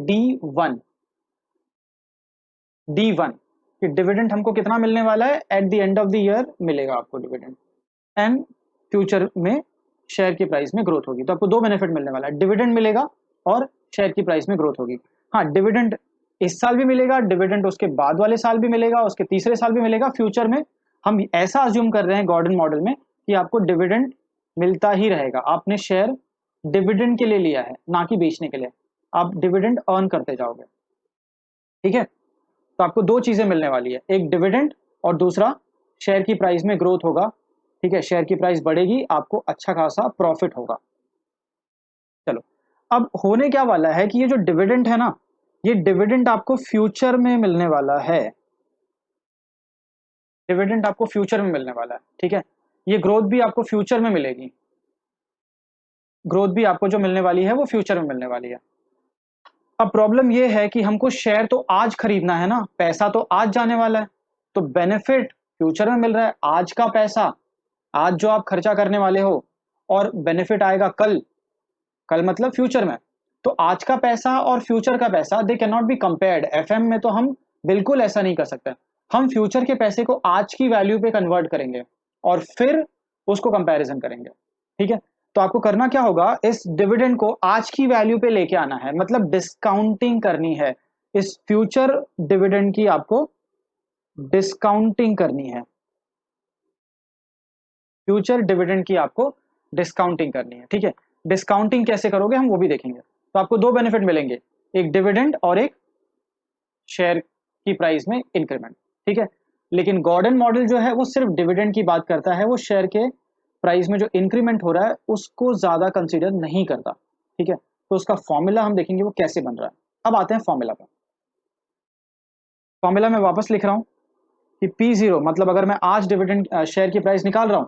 डी वन कि डिविडेंड हमको कितना मिलने वाला है, at the end of the year मिलेगा आपको डिविडेंड, एंड फ्यूचर में शेयर की प्राइस में ग्रोथ होगी। तो आपको दो बेनिफिट मिलने वाला है, डिविडेंड मिलेगा और शेयर की प्राइस में ग्रोथ होगी। हाँ, डिविडेंड इस साल भी मिलेगा, डिविडेंड उसके बाद वाले साल भी मिलेगा, उसके तीसरे साल भी मिलेगा। फ्यूचर में हम ऐसा अज्यूम कर रहे हैं गॉर्डन मॉडल में कि आपको डिविडेंड मिलता ही रहेगा। आपने शेयर डिविडेंड के लिए लिया है, ना कि बेचने के लिए, आप डिविडेंड अर्न करते जाओगे, ठीक है। तो आपको दो चीजें मिलने वाली है, एक डिविडेंड और दूसरा शेयर की प्राइस में ग्रोथ होगा, ठीक है, शेयर की प्राइस बढ़ेगी, आपको अच्छा खासा प्रॉफिट होगा। चलो, अब होने क्या वाला है कि ये जो डिविडेंड है ना, ये डिविडेंड आपको फ्यूचर में मिलने वाला है, डिविडेंड आपको फ्यूचर में मिलने वाला है, ठीक है। ये ग्रोथ भी आपको फ्यूचर में मिलेगी, ग्रोथ भी आपको जो मिलने वाली है वो फ्यूचर में मिलने वाली है। अब प्रॉब्लम ये है कि हमको शेयर तो आज खरीदना है ना, पैसा तो आज जाने वाला है, तो बेनिफिट फ्यूचर में मिल रहा है, आज का पैसा आज जो आप खर्चा करने वाले हो, और बेनिफिट आएगा कल, कल मतलब फ्यूचर में। तो आज का पैसा और फ्यूचर का पैसा they can not be compared. FM में तो हम बिल्कुल ऐसा नहीं कर सकते, हम फ्यूचर के पैसे को आज की वैल्यू पे कन्वर्ट करेंगे और फिर उसको कंपैरिजन करेंगे, ठीक है। तो आपको करना क्या होगा, इस डिविडेंड को आज की वैल्यू पे लेके आना है, मतलब डिस्काउंटिंग करनी है, इस फ्यूचर डिविडेंड की आपको डिस्काउंटिंग करनी है, फ्यूचर डिविडेंड की आपको डिस्काउंटिंग करनी है, ठीक है। डिस्काउंटिंग कैसे करोगे हम वो भी देखेंगे। तो आपको दो बेनिफिट मिलेंगे, एक डिविडेंड और एक शेयर की प्राइस में इंक्रीमेंट, ठीक है। लेकिन गॉर्डन मॉडल जो है वो सिर्फ डिविडेंड की बात करता है, वो शेयर के प्राइस में जो इंक्रीमेंट हो रहा है उसको ज्यादा कंसीडर नहीं करता, ठीक है। तो उसका फॉर्मूला हम देखेंगे वो कैसे बन रहा है। अब आते हैं फॉर्मूला पर। फॉर्मूला में वापस लिख रहा हूं कि P0 मतलब अगर मैं आज डिविडेंड शेयर की प्राइस निकाल रहा हूं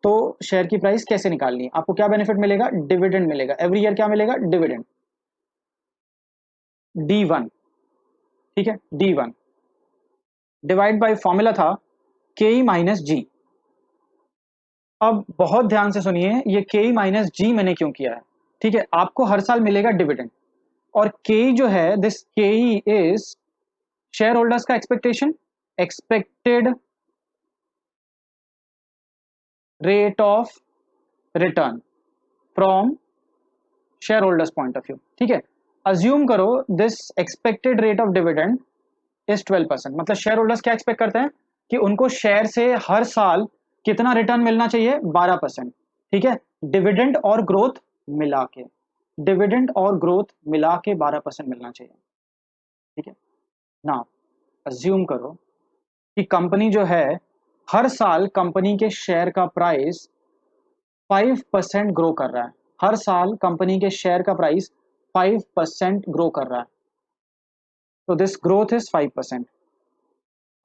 तो शेयर की प्राइस कैसे निकालनी है, आपको क्या बेनिफिट मिलेगा, डिविडेंड मिलेगा, एवरी ईयर क्या मिलेगा, डिविडेंड, D1, ठीक है, D1 डिवाइड बाय फॉर्मूला था KE माइनस जी। अब बहुत ध्यान से सुनिए, ये KE माइनस जी मैंने क्यों किया है, ठीक है। आपको हर साल मिलेगा डिविडेंड, और KE जो है, this KE is share holders का expectation, expected rate of return from share holders point of view, ठीक है। अज्यूम करो this expected rate of dividend is 12%, मतलब शेयर होल्डर्स क्या एक्सपेक्ट करते हैं कि उनको शेयर से हर साल कितना रिटर्न मिलना चाहिए, 12%, ठीक है। डिविडेंड और ग्रोथ मिला के, डिविडेंड और ग्रोथ मिला के 12% मिलना चाहिए, ठीक है ना। अज्यूम करो कि कंपनी जो है हर साल कंपनी के शेयर का प्राइस 5% ग्रो कर रहा है, हर साल कंपनी के शेयर का प्राइस 5% ग्रो कर रहा है, तो दिस ग्रोथ इज 5%।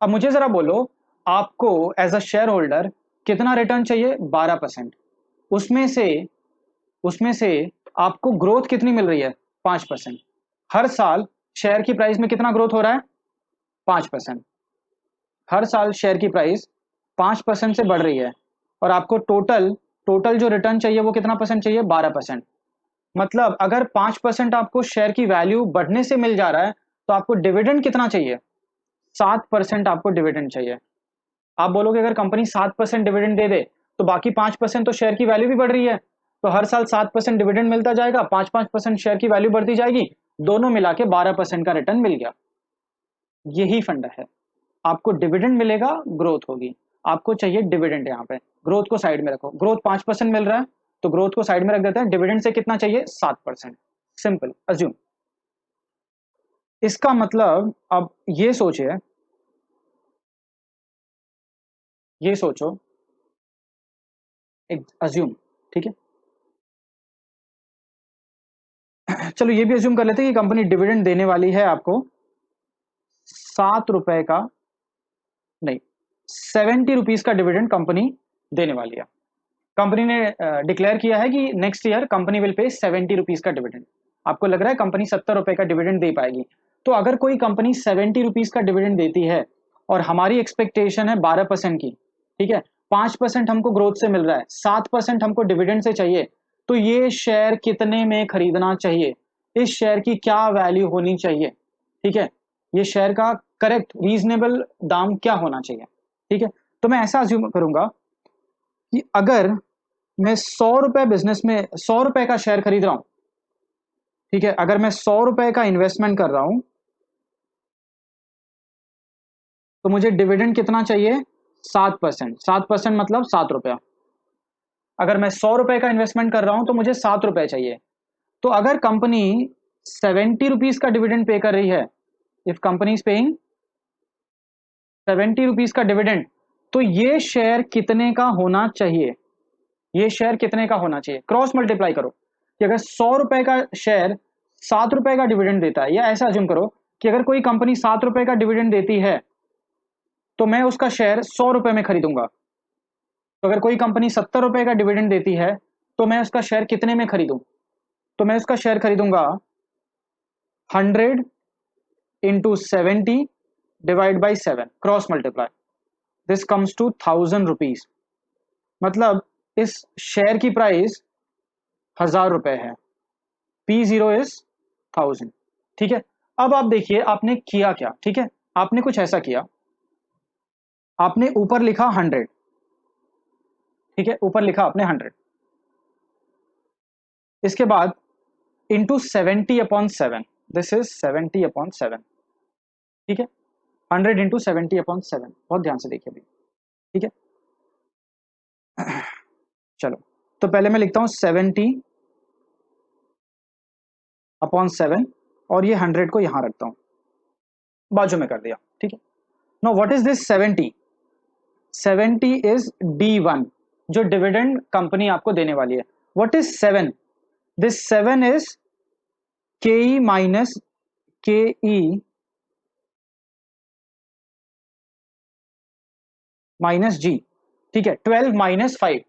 अब मुझे जरा बोलो, आपको एज अ शेयर होल्डर कितना रिटर्न चाहिए, 12%, उसमें से उसमें से आपको ग्रोथ कितनी मिल रही है, 5%। हर साल शेयर की प्राइस में कितना ग्रोथ हो रहा है, 5%। हर साल शेयर की प्राइस 5% से बढ़ रही है, और आपको टोटल टोटल जो रिटर्न चाहिए वो कितना परसेंट चाहिए, 12%। मतलब अगर 5% आपको शेयर की वैल्यू बढ़ने से मिल जा रहा है तो आपको डिविडेंड कितना चाहिए, 7% आपको डिविडेंड चाहिए। आप बोलोगे अगर कंपनी 7% डिविडेंड दे दे तो बाकी 5% तो शेयर की वैल्यू भी बढ़ रही है, तो हर साल 7% डिविडेंड मिलता जाएगा, 5-5% शेयर की वैल्यू बढ़ती जाएगी, दोनों मिला के 12% का रिटर्न मिल गया। यही फंडा है, आपको डिविडेंड मिलेगा, ग्रोथ होगी, आपको चाहिए डिविडेंड, यहाँ पे ग्रोथ को साइड में रखो, ग्रोथ 5% मिल रहा है तो ग्रोथ को साइड में रख देते हैं, डिविडेंड से कितना चाहिए, 7%, सिंपल अज्यूम। इसका मतलब अब ये सोचिए, ये सोचो, एक अज्यूम, ठीक है, चलो ये भी अज्यूम कर लेते हैं कि कंपनी डिविडेंड देने वाली है आपको 7 रुपए का, नहीं, 70 रुपीज का डिविडेंड कंपनी देने वाली है। कंपनी ने डिक्लेयर किया है कि next year company will pay 70 rupees का डिविडेंड। आपको लग रहा है कंपनी 70 रुपए का डिविडेंड दे पाएगी? तो अगर कोई कंपनी 70 रुपीज का डिविडेंड देती है और हमारी एक्सपेक्टेशन है 12% की, ठीक है, 5% हमको ग्रोथ से मिल रहा है, 7% हमको डिविडेंड से चाहिए, तो ये शेयर कितने में खरीदना चाहिए? इस शेयर की क्या वैल्यू होनी चाहिए? ठीक है, ये शेयर का करेक्ट रीजनेबल दाम क्या होना चाहिए? ठीक है, तो मैं ऐसा अज्यूम करूंगा कि अगर मैं 100 रुपए बिजनेस में 100 रुपए का शेयर खरीद रहा हूं, ठीक है, अगर मैं 100 रुपए का इन्वेस्टमेंट कर रहा हूं तो मुझे डिविडेंड कितना चाहिए? 7%। 7% मतलब 7 रुपया। अगर मैं 100 रुपए का इन्वेस्टमेंट कर रहा हूं तो मुझे 7 रुपए चाहिए। तो अगर कंपनी 70 रुपीज का डिविडेंड पे कर रही है, if company is paying 70 rupees का डिविडेंड, तो ये शेयर कितने का होना चाहिए? ये शेयर कितने का होना चाहिए? क्रॉस मल्टीप्लाई करो कि अगर 100 रुपए का शेयर 7 रुपए का डिविडेंड देता है, या ऐसा अज्यूम करो कि अगर कोई कंपनी 7 रुपए का डिविडेंड देती है तो मैं उसका शेयर 100 रुपए में खरीदूंगा। तो अगर कोई कंपनी 70 रुपए का डिविडेंड देती है तो मैं उसका शेयर कितने में खरीदूं? तो मैं उसका शेयर खरीदूंगा 100 into 70 divide by 7, cross multiply, this comes to 1000 rupees. मतलब इस शेयर की प्राइस 1000 रुपए है। P0 is 1000। ठीक है, अब आप देखिए आपने किया क्या। ठीक है, आपने कुछ ऐसा किया, आपने ऊपर लिखा 100, ठीक है, ऊपर लिखा आपने 100, इसके बाद इंटू 70/7, दिस इज 70/7, ठीक है, 100 इंटू 70/7, बहुत ध्यान से देखिए अभी, ठीक है। चलो, तो पहले मैं लिखता हूं 70/7 और ये 100 को यहां रखता हूं, बाजू में कर दिया, ठीक है। Know what is this 70? 70 is D1, जो डिविडेंड कंपनी आपको देने वाली है। What is 7? This 7 is KE minus KE minus G, ठीक है। 12 माइनस 5,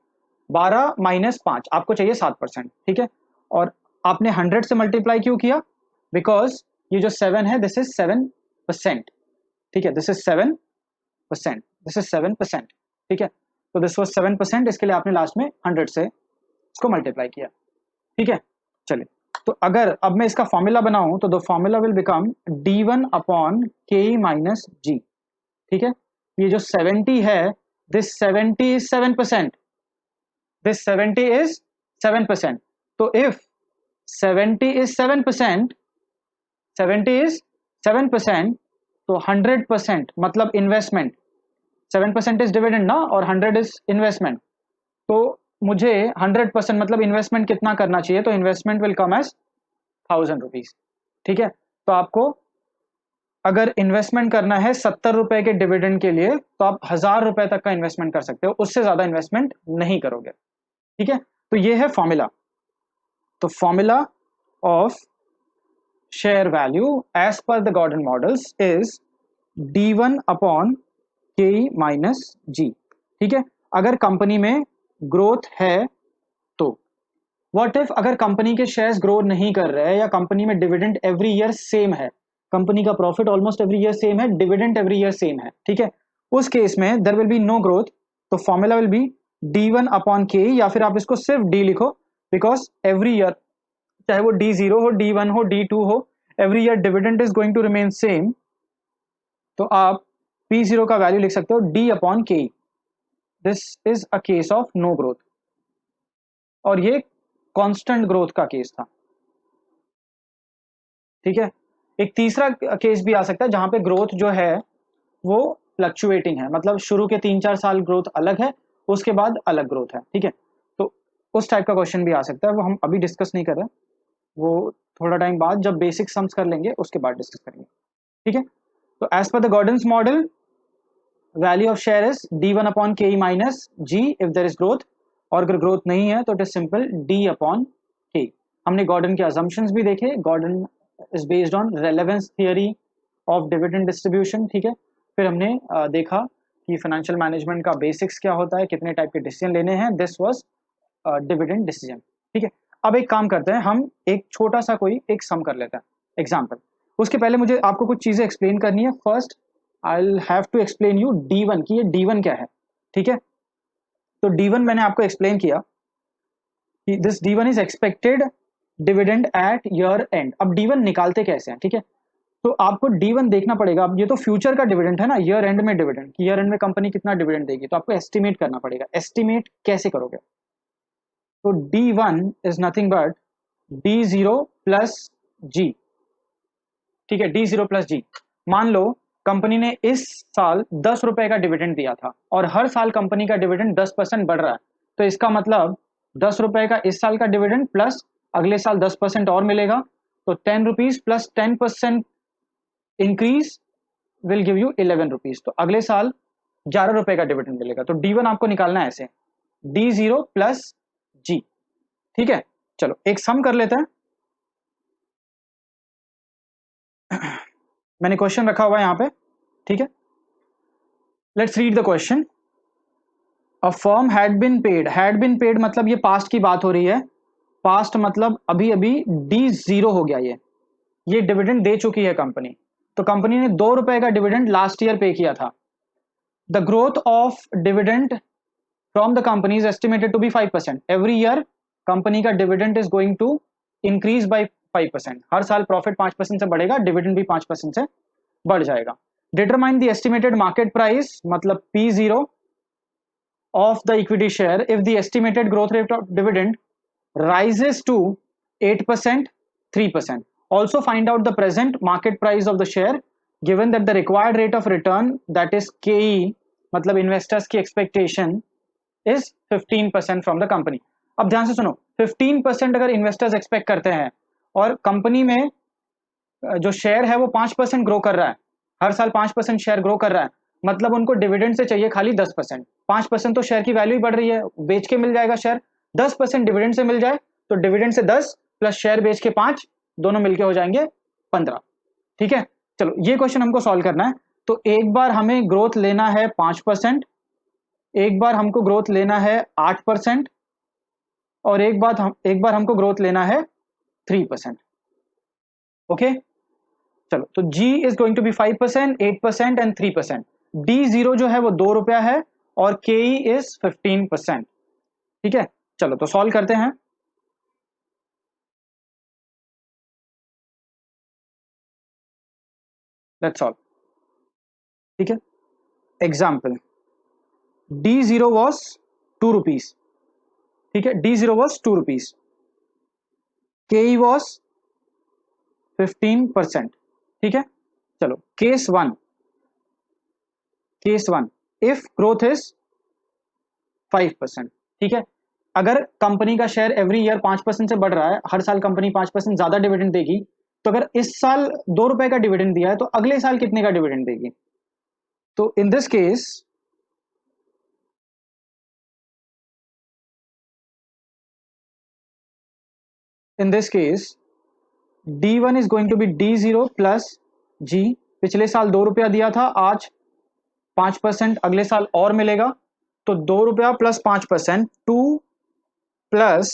12 माइनस 5, आपको चाहिए 7%, ठीक है। और आपने 100 से मल्टीप्लाई क्यों किया? बिकॉज ये जो 7 है दिस इज 7%, ठीक है, दिस इज 7%, दिस इज 7%, ठीक है। तो दिस वाज 7%, इसके लिए आपने लास्ट में 100 से इसको मल्टीप्लाई किया, ठीक है। चलिए, तो अगर अब मैं इसका फॉर्मूला बनाऊं तो the formula will become D1 upon KE minus G, ठीक है। ये जो 70 है, दिस 70 इज 7%, दिस 70 इज 7%। तो इफ 70 इज 7%, 70 इज 7%, तो 100% मतलब इन्वेस्टमेंट, 7% इज डिविडेंड ना, और 100 इज इन्वेस्टमेंट, तो मुझे 100% मतलब इन्वेस्टमेंट कितना करना चाहिए? तो investment will come as 1000 rupees, ठीक है। तो आपको अगर इन्वेस्टमेंट करना है 70 रुपए के डिविडेंड के लिए तो आप 1000 रुपए तक का इन्वेस्टमेंट कर सकते हो, उससे ज्यादा इन्वेस्टमेंट नहीं करोगे, ठीक है। तो ये है फॉर्मूला। तो formula of share value as per the Gordon models is D1 upon KE minus G, ठीक है। अगर कंपनी में ग्रोथ है तो व्हाट इफ अगर कंपनी के शेयर्स ग्रो नहीं कर रहे हैं, या कंपनी में डिविडेंड एवरी ईयर सेम है, कंपनी का profit almost every year same है, डिविडेंड एवरी ईयर सेम है, ठीक है, उस केस में there will be no growth. तो formula will be D1 upon KE, या फिर आप इसको सिर्फ D लिखो, बिकॉज एवरी ईयर, चाहे वो D0 हो, D1 हो, D2 हो, every year dividend is going to remain same. तो आप P0 का वैल्यू लिख सकते हो D upon KE। This is a case of no growth, और ये कांस्टेंट ग्रोथ का केस था, ठीक है। एक तीसरा केस भी आ सकता है जहां पे ग्रोथ जो है वो फ्लक्चुएटिंग है, मतलब शुरू के 3-4 साल ग्रोथ अलग है, उसके बाद अलग ग्रोथ है, ठीक है। तो उस टाइप का क्वेश्चन भी आ सकता है, वो हम अभी डिस्कस नहीं कर रहे, वो थोड़ा टाइम बाद जब बेसिक सम्स कर लेंगे उसके बाद डिस्कस करेंगे, ठीक है। तो as per the Gordon's model value of share is d1 upon के minus g if there is growth, और अगर ग्रोथ नहीं है तो it is simple d upon k. हमने गॉर्डन के अजम्पशंस भी देखे, Gordon is based on relevance theory of dividend distribution, ठीक है। फिर हमने देखा कि फाइनेंशियल मैनेजमेंट का बेसिक्स क्या होता है, कितने टाइप के डिसीजन लेने हैं, दिस वाज डिविडेंड डिसीजन, ठीक है। अब एक काम करते हैं, हम एक छोटा सा कोई एक सम कर लेते हैं एग्जाम्पल। उसके पहले मुझे आपको कुछ चीजें एक्सप्लेन करनी है। First I will have to explain you D1 कि ये D1 क्या है, ठीक है। तो D1 मैंने आपको एक्सप्लेन किया कि this D1 is expected dividend at year end. अब D1 निकालते कैसे हैं, ठीक है। तो आपको D1 देखना पड़ेगा। अब ये तो फ्यूचर का डिविडेंड है ना, ईयर एंड में डिविडेंड, ईयर एंड में कंपनी कितना डिविडेंड देगी, तो आपको एस्टिमेट करना पड़ेगा। एस्टिमेट कैसे करोगे, तो D1 is nothing but D0 plus g, ठीक है। D0 प्लस जी, मान लो कंपनी ने इस साल 10 रुपए का डिविडेंड दिया था और हर साल कंपनी का डिविडेंड 10% बढ़ रहा है, तो इसका मतलब 10 रुपए का इस साल का डिविडेंड प्लस अगले साल 10% और मिलेगा, तो 10 rupees plus 10% increase will give you 11 rupees, तो अगले साल 11 रुपए का डिविडेंड मिलेगा। तो D1 आपको निकालना है ऐसे, D0 प्लस जी, ठीक है। चलो एक सम कर लेते हैं। मैंने क्वेश्चन रखा हुआ है यहाँ पे, ठीक है। Let's read the question. A firm had been paid मतलब ये पास्ट की बात हो रही है। पास्ट मतलब अभी अभी D0 हो गया, ये डिविडेंड दे चुकी है कंपनी। तो कंपनी ने 2 रुपए का डिविडेंड लास्ट ईयर पे किया था। The growth of dividend from the company is estimated to be 5%। Every year company का dividend is going to increase by 5%। हर साल प्रॉफिट 5% से बढ़ेगा, डिविडेंड भी 5% से बढ़ जाएगा। Determine the estimated market price मतलब P0 of the equity share if the estimated growth rate of dividend rises to 8%, 3%. Also find out the present market price of the share given that the required rate of return, that is KE, मतलब investors की expectation is 15% from the company. अब ध्यान से सुनो, 15% अगर investors expect करते हैं और कंपनी में जो शेयर है वो 5% ग्रो कर रहा है, हर साल 5% शेयर ग्रो कर रहा है, मतलब उनको डिविडेंड से चाहिए खाली 10%। 5% तो शेयर की वैल्यू ही बढ़ रही है, बेच के मिल जाएगा शेयर। 10% डिविडेंड से मिल जाए तो डिविडेंड से 10 प्लस शेयर बेच के 5, दोनों मिलके हो जाएंगे 15, ठीक है। चलो ये क्वेश्चन हमको सॉल्व करना है। तो एक बार हमें ग्रोथ लेना है 5%, एक बार हमको ग्रोथ लेना है 8%, और एक बार हमको ग्रोथ लेना है 3%, ओके। चलो तो G is going to be 5%, 8% and 3%। D0 जो है वो 2 रुपया है और KE इज 15%, ठीक है। चलो तो सॉल्व करते हैं। लेट्स सॉल्व, ठीक है। एग्जाम्पल D0 वॉज 2 रुपीज, ठीक है। D0 was 2 rupees, KE was 15%, ठीक है। चलो case one if growth is 5%, ठीक है। अगर कंपनी का शेयर एवरी ईयर 5% से बढ़ रहा है, हर साल कंपनी 5% ज्यादा डिविडेंड देगी, तो अगर इस साल 2 रुपए का डिविडेंड दिया है तो अगले साल कितने का डिविडेंड देगी। तो in this case D1 is going to be D0 plus g. पिछले साल 2 रुपया दिया था, आज 5% अगले साल और मिलेगा, तो 2 रुपया plus 5%, 2 plus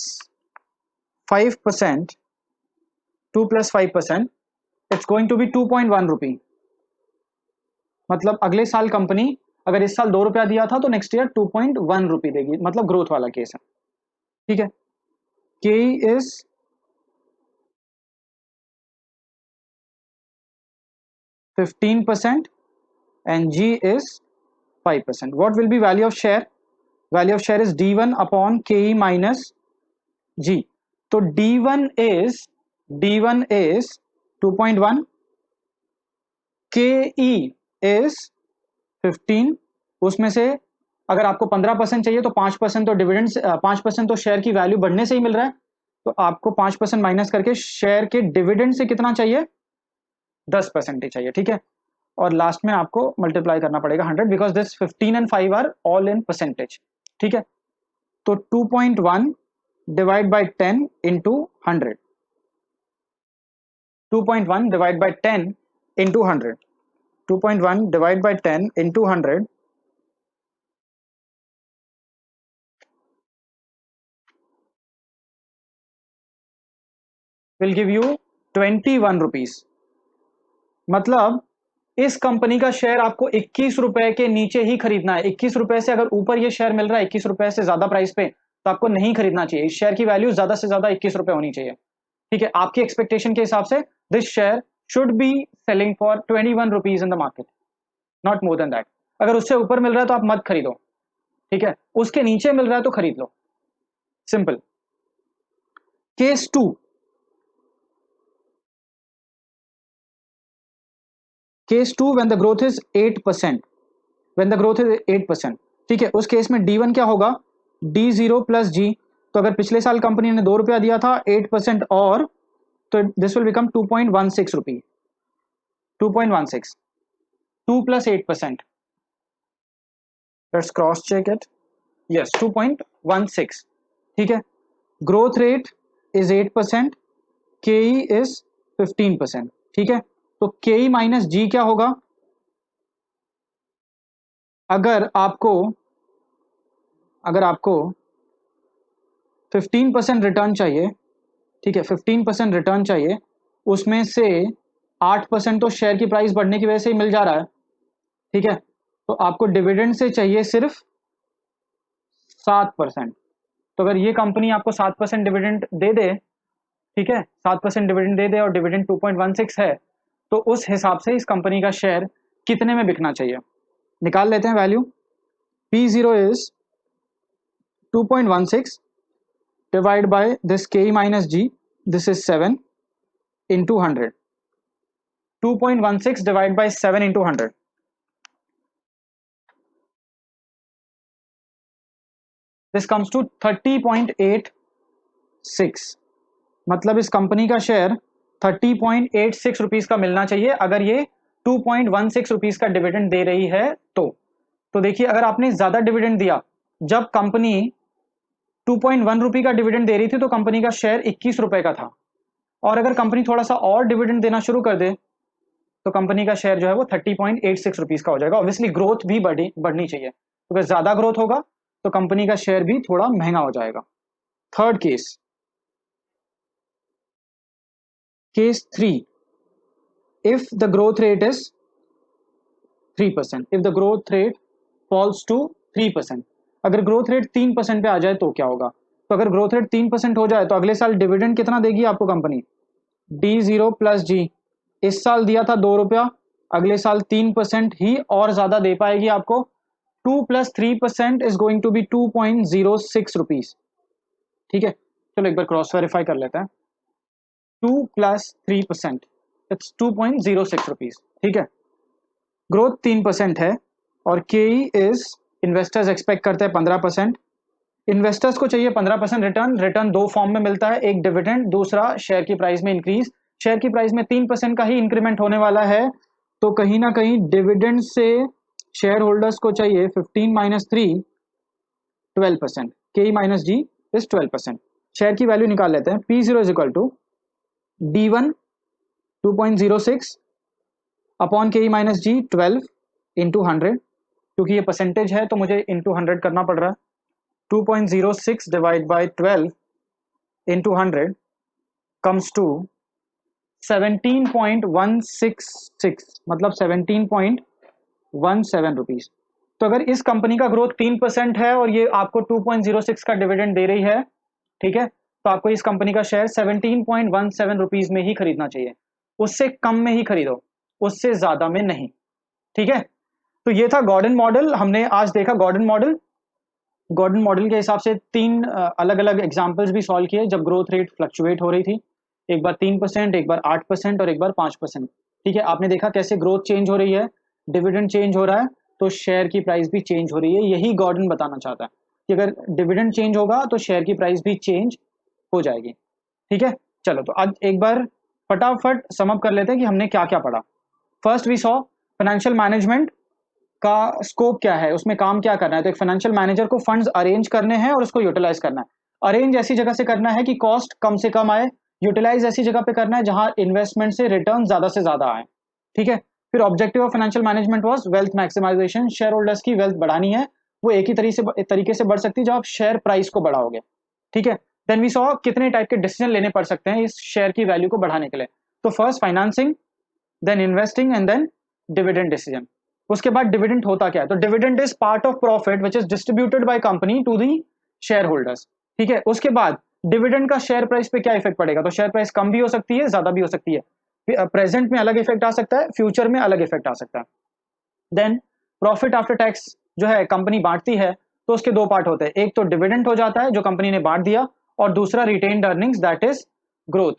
5%, 2 plus 5%, it's going to be 2.1 rupee. मतलब अगले साल कंपनी अगर इस साल 2 रुपया दिया था तो नेक्स्ट ईयर 2.1 रुपी देगी, मतलब ग्रोथ वाला केस है, ठीक है। के is 15% and G is 5%. What will be value of share? Value of share is D1 upon KE minus G. तो D1 is 2.1, KE is 15। उसमें से अगर आपको 15% चाहिए तो 5% तो डिविडेंड, 5% तो शेयर की वैल्यू बढ़ने से ही मिल रहा है, तो आपको 5% माइनस करके शेयर के डिविडेंड से कितना चाहिए, 10% ही चाहिए, ठीक है। और लास्ट में आपको मल्टीप्लाई करना पड़ेगा 100 because this 15 and 5 are all in percentage, ठीक है। तो 2.1 divide by 10 into 100, 2.1 divide by 10 into 100, 2.1 divide by 10 into 100 will give you 21 rupees. मतलब इस कंपनी का शेयर आपको 21 रुपए के नीचे ही खरीदना है। 21 रुपए से अगर ऊपर ये शेयर मिल रहा है 21 रुपए से ज्यादा प्राइस पे, तो आपको नहीं खरीदना चाहिए। इस शेयर की वैल्यू ज्यादा से ज्यादा 21 रुपए होनी चाहिए, ठीक है। आपकी एक्सपेक्टेशन के हिसाब से this share should be selling for 21 rupees in the market, not more than that. अगर उससे ऊपर मिल रहा है तो आप मत खरीदो, ठीक है। उसके नीचे मिल रहा है तो खरीद लो, simple. Case 2, case 2 when the growth is 8%, when the growth is 8%, ठीक है। उस केस में D1 क्या होगा, D0 प्लस G। तो अगर पिछले साल कंपनी ने 2 रुपया दिया था 8% और, तो this will become 2.16 rupee, 2.16, 2 plus 8%, let's cross check it, yes 2.16, ठीक है। Growth rate is 8%, KE is 15%, ठीक है। तो KE माइनस G क्या होगा, अगर आपको 15% रिटर्न चाहिए, ठीक है, 15% रिटर्न चाहिए, उसमें से 8% तो शेयर की प्राइस बढ़ने की वजह से ही मिल जा रहा है, ठीक है। तो आपको डिविडेंड से चाहिए सिर्फ 7%। तो अगर ये कंपनी आपको 7% डिविडेंड दे दे, ठीक है, 7% डिविडेंड दे दे और डिविडेंड 2.16 है, तो उस हिसाब से इस कंपनी का शेयर कितने में बिकना चाहिए, निकाल लेते हैं value. P0 is 2.16 divide by this KE minus G, this is 7 into 100, 2.16 divide by 7 into 100, this comes to 30.86। मतलब इस कंपनी का शेयर 30.86 रुपीज का मिलना चाहिए अगर ये 2.16 रुपीज का डिविडेंड दे रही है तो देखिए, अगर आपने ज्यादा डिविडेंड दिया, जब कंपनी 2.1 रुपी का डिविडेंड दे रही थी तो कंपनी का शेयर 21 रुपए का था, और अगर कंपनी थोड़ा सा और डिविडेंड देना शुरू कर दे तो कंपनी का शेयर जो है वो 30.86 रुपीज का हो जाएगा। ऑब्वियसली ग्रोथ भी बढ़नी चाहिए, तो अगर ज्यादा ग्रोथ होगा तो कंपनी का शेयर भी थोड़ा महंगा हो जाएगा। Third case, case 3, if the growth rate is 3%, if the growth rate falls to 3%, अगर ग्रोथ रेट 3% पे आ जाए तो क्या होगा। तो अगर ग्रोथ रेट 3% हो जाए तो अगले साल डिविडेंड कितना देगी आपको कंपनी, D0 प्लस G। इस साल दिया था 2 रुपया, अगले साल 3% ही और ज्यादा दे पाएगी आपको। 2 plus 3% is going to be 2.06 rupees, ठीक है। चलो एक बार क्रॉस वेरीफाई कर लेते हैं। 2 प्लस 3% इट्स 2.06 रुपीज, ठीक है। ग्रोथ 3% है और KE इज, इन्वेस्टर्स एक्सपेक्ट करते हैं 15%। इन्वेस्टर्स को चाहिए 15% रिटर्न। रिटर्न दो फॉर्म में मिलता है, एक डिविडेंड, दूसरा शेयर की प्राइस में इंक्रीज। शेयर की प्राइस में 3% का ही इंक्रीमेंट होने वाला है, तो कहीं ना कहीं डिविडेंड से शेयर होल्डर्स को चाहिए 15 minus 3, 12%। KE minus G is 12%। Share की वैल्यू निकाल लेते हैं। P0 is equal to D1 2.06 upon KE minus G 12 into 100, क्योंकि ये परसेंटेज है तो मुझे इंटू 100 करना पड़ रहा है। 2.06 divide by 12 into 100 comes to 17.166, मतलब 17.17 रुपीज। तो अगर इस कंपनी का ग्रोथ 3% है और ये आपको 2.06 का डिविडेंड दे रही है, ठीक है, तो आपको इस कंपनी का शेयर 17.17 रुपीज में ही खरीदना चाहिए। उससे कम में ही खरीदो, उससे ज्यादा में नहीं, ठीक है। तो ये था गॉर्डन मॉडल। हमने आज देखा गॉर्डन मॉडल। गॉर्डन मॉडल के हिसाब से 3 अलग अलग एग्जांपल्स भी सॉल्व किए जब ग्रोथ रेट फ्लक्चुएट हो रही थी। एक बार 3%, एक बार 8% और एक बार 5%, ठीक है। आपने देखा कैसे ग्रोथ चेंज हो रही है, डिविडेंड चेंज हो रहा है, तो शेयर की प्राइस भी चेंज हो रही है। यही गॉर्डन बताना चाहता है कि अगर डिविडेंड चेंज होगा तो शेयर की प्राइस भी चेंज हो जाएगी। ठीक है, चलो तो आज एक बार फटाफट समअप कर लेते हैं कि हमने क्या क्या पढ़ा। First we saw financial management का स्कोप क्या है, उसमें काम क्या करना है। तो एक फाइनेंशियल मैनेजर को फंड्स अरेंज करने हैं और उसको यूटिलाइज करना है। अरेंज ऐसी जगह से करना है कि कॉस्ट कम से कम आए, यूटिलाइज ऐसी जगह पे करना है जहां इन्वेस्टमेंट से रिटर्न ज्यादा से ज्यादा आए। ठीक है, फिर objective of financial management was wealth maximization, share holders की वेल्थ बढ़ानी है। वो एक ही तरीके से बढ़ सकती है जब आप शेयर प्राइस को बढ़ाओगे। ठीक है, देन वी सॉ कितने टाइप के डिसीजन लेने पड़ सकते हैं इस शेयर की वैल्यू को बढ़ाने के लिए। तो first financing, then investing and then dividend decision. उसके बाद डिविडेंड होता क्या है, तो dividend is part of profit which is distributed by company to the share holders. ठीक है, उसके बाद डिविडेंड का शेयर प्राइस पे क्या इफेक्ट पड़ेगा, तो शेयर प्राइस कम भी हो सकती है, ज्यादा भी हो सकती है। प्रेजेंट में अलग इफेक्ट आ सकता है, फ्यूचर में अलग इफेक्ट आ सकता है। देन प्रॉफिट आफ्टर टैक्स जो है कंपनी बांटती है, तो उसके दो पार्ट होते हैं, एक तो डिविडेंड हो जाता है जो कंपनी ने बांट दिया, और दूसरा retained earnings that is growth,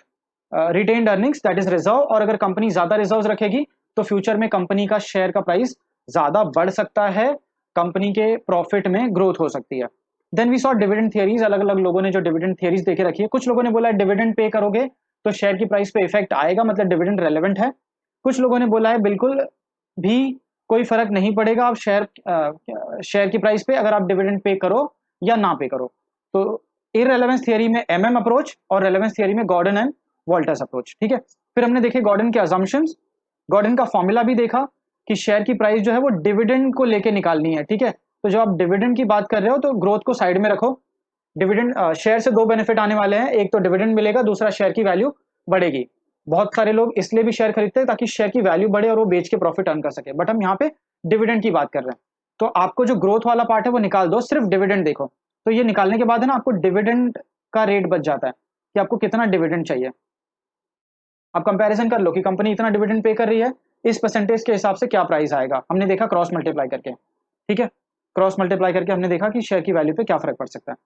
retained earnings that is reserve. और अगर कंपनी ज्यादा रिजर्व रखेगी तो फ्यूचर में कंपनी का शेयर का प्राइस ज्यादा बढ़ सकता है, कंपनी के प्रॉफिट में ग्रोथ हो सकती है। Then we saw dividend theories, अलग अलग लोगों ने जो डिविडेंड थियरीज देके रखी है। कुछ लोगों ने बोला है डिविडेंड पे करोगे तो शेयर की प्राइस पे इफेक्ट आएगा, मतलब डिविडेंड रेलेवेंट है। कुछ लोगों ने बोला है बिल्कुल भी कोई फर्क नहीं पड़ेगा आप शेयर की प्राइस पे अगर आप डिविडेंड पे करो या ना पे करो। तो इररेलेवेंस थियरी में एमएम अप्रोच और रेलेवेंस थियरी में गॉर्डन एंड वॉल्टर्स अप्रोच। ठीक है, फिर हमने देखे गॉर्डन के अजम्पशंस, गॉर्डन का फॉर्मूला भी देखा कि शेयर की प्राइस जो है वो डिविडेंड को लेके निकालनी है। ठीक है, तो जब आप डिविडेंड की बात कर रहे हो तो ग्रोथ को साइड में रखो। डिविडेंड शेयर से दो बेनिफिट आने वाले हैं, एक तो डिविडेंड मिलेगा, दूसरा शेयर की वैल्यू बढ़ेगी। बहुत सारे लोग इसलिए भी शेयर खरीदते हैं ताकि शेयर की वैल्यू बढ़े और वो बेच के प्रॉफिट अर्न कर सके, बट हम यहाँ पे डिविडेंड की बात कर रहे हैं। तो आपको जो ग्रोथ वाला पार्ट है वो निकाल दो, सिर्फ डिविडेंड देखो। तो ये निकालने के बाद है ना आपको डिविडेंड का रेट बच जाता है कि आपको कितना डिविडेंड चाहिए। आप कंपैरिजन कर लो कि कंपनी इतना डिविडेंड पे कर रही है, इस परसेंटेज के हिसाब से क्या प्राइस आएगा। हमने देखा क्रॉस मल्टीप्लाई करके। ठीक है, क्रॉस मल्टीप्लाई करके हमने देखा कि शेयर की वैल्यू पे क्या फर्क पड़ सकता है।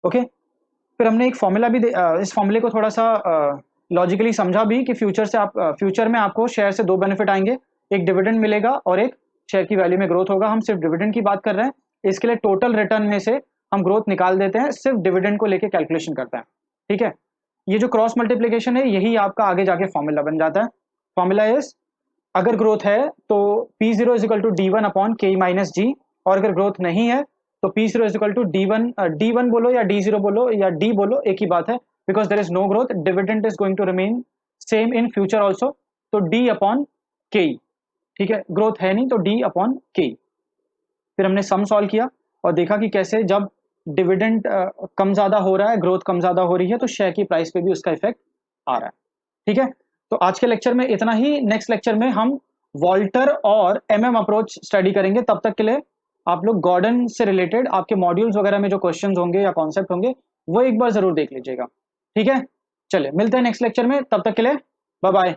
ओके, फिर हमने एक फॉर्मूला भी इस फॉर्मूले को थोड़ा सा लॉजिकली समझा भी कि फ्यूचर में आपको शेयर से दो बेनिफिट आएंगे, एक डिविडेंड मिलेगा और एक शेयर की वैल्यू में ग्रोथ होगा। हम सिर्फ डिविडेंड की बात कर रहे हैं, इसके लिए टोटल रिटर्न में से हम ग्रोथ निकाल देते हैं, सिर्फ डिविडेंड को लेके कैलकुलेशन करते हैं। ठीक है, ये जो क्रॉस मल्टीप्लिकेशन है यही आपका आगे जाके फॉर्मूला बन जाता है। फॉर्मूला इज, अगर ग्रोथ है तो P0 is equal to D1 upon K minus G, और अगर ग्रोथ नहीं है तो P0 is equal to D1 बोलो या D0 बोलो या D बोलो, एक ही बात है, because there is no growth, dividend is going to remain same in future also, तो D अपॉन K। ठीक है, ग्रोथ है नहीं तो D अपॉन K। फिर हमने सम सॉल्व किया और देखा कि कैसे जब डिविडेंड कम ज्यादा हो रहा है, ग्रोथ कम ज्यादा हो रही है, तो शेयर की प्राइस पे भी उसका इफेक्ट आ रहा है। ठीक है, तो आज के लेक्चर में इतना ही। नेक्स्ट लेक्चर में हम वॉल्टर और एमएम अप्रोच स्टडी करेंगे। तब तक के लिए आप लोग गॉर्डन से रिलेटेड आपके मॉड्यूल्स वगैरह में जो क्वेश्चंस होंगे या कॉन्सेप्ट होंगे वो एक बार जरूर देख लीजिएगा। ठीक है, चलिए मिलते हैं नेक्स्ट लेक्चर में, तब तक के लिए बाय बाय।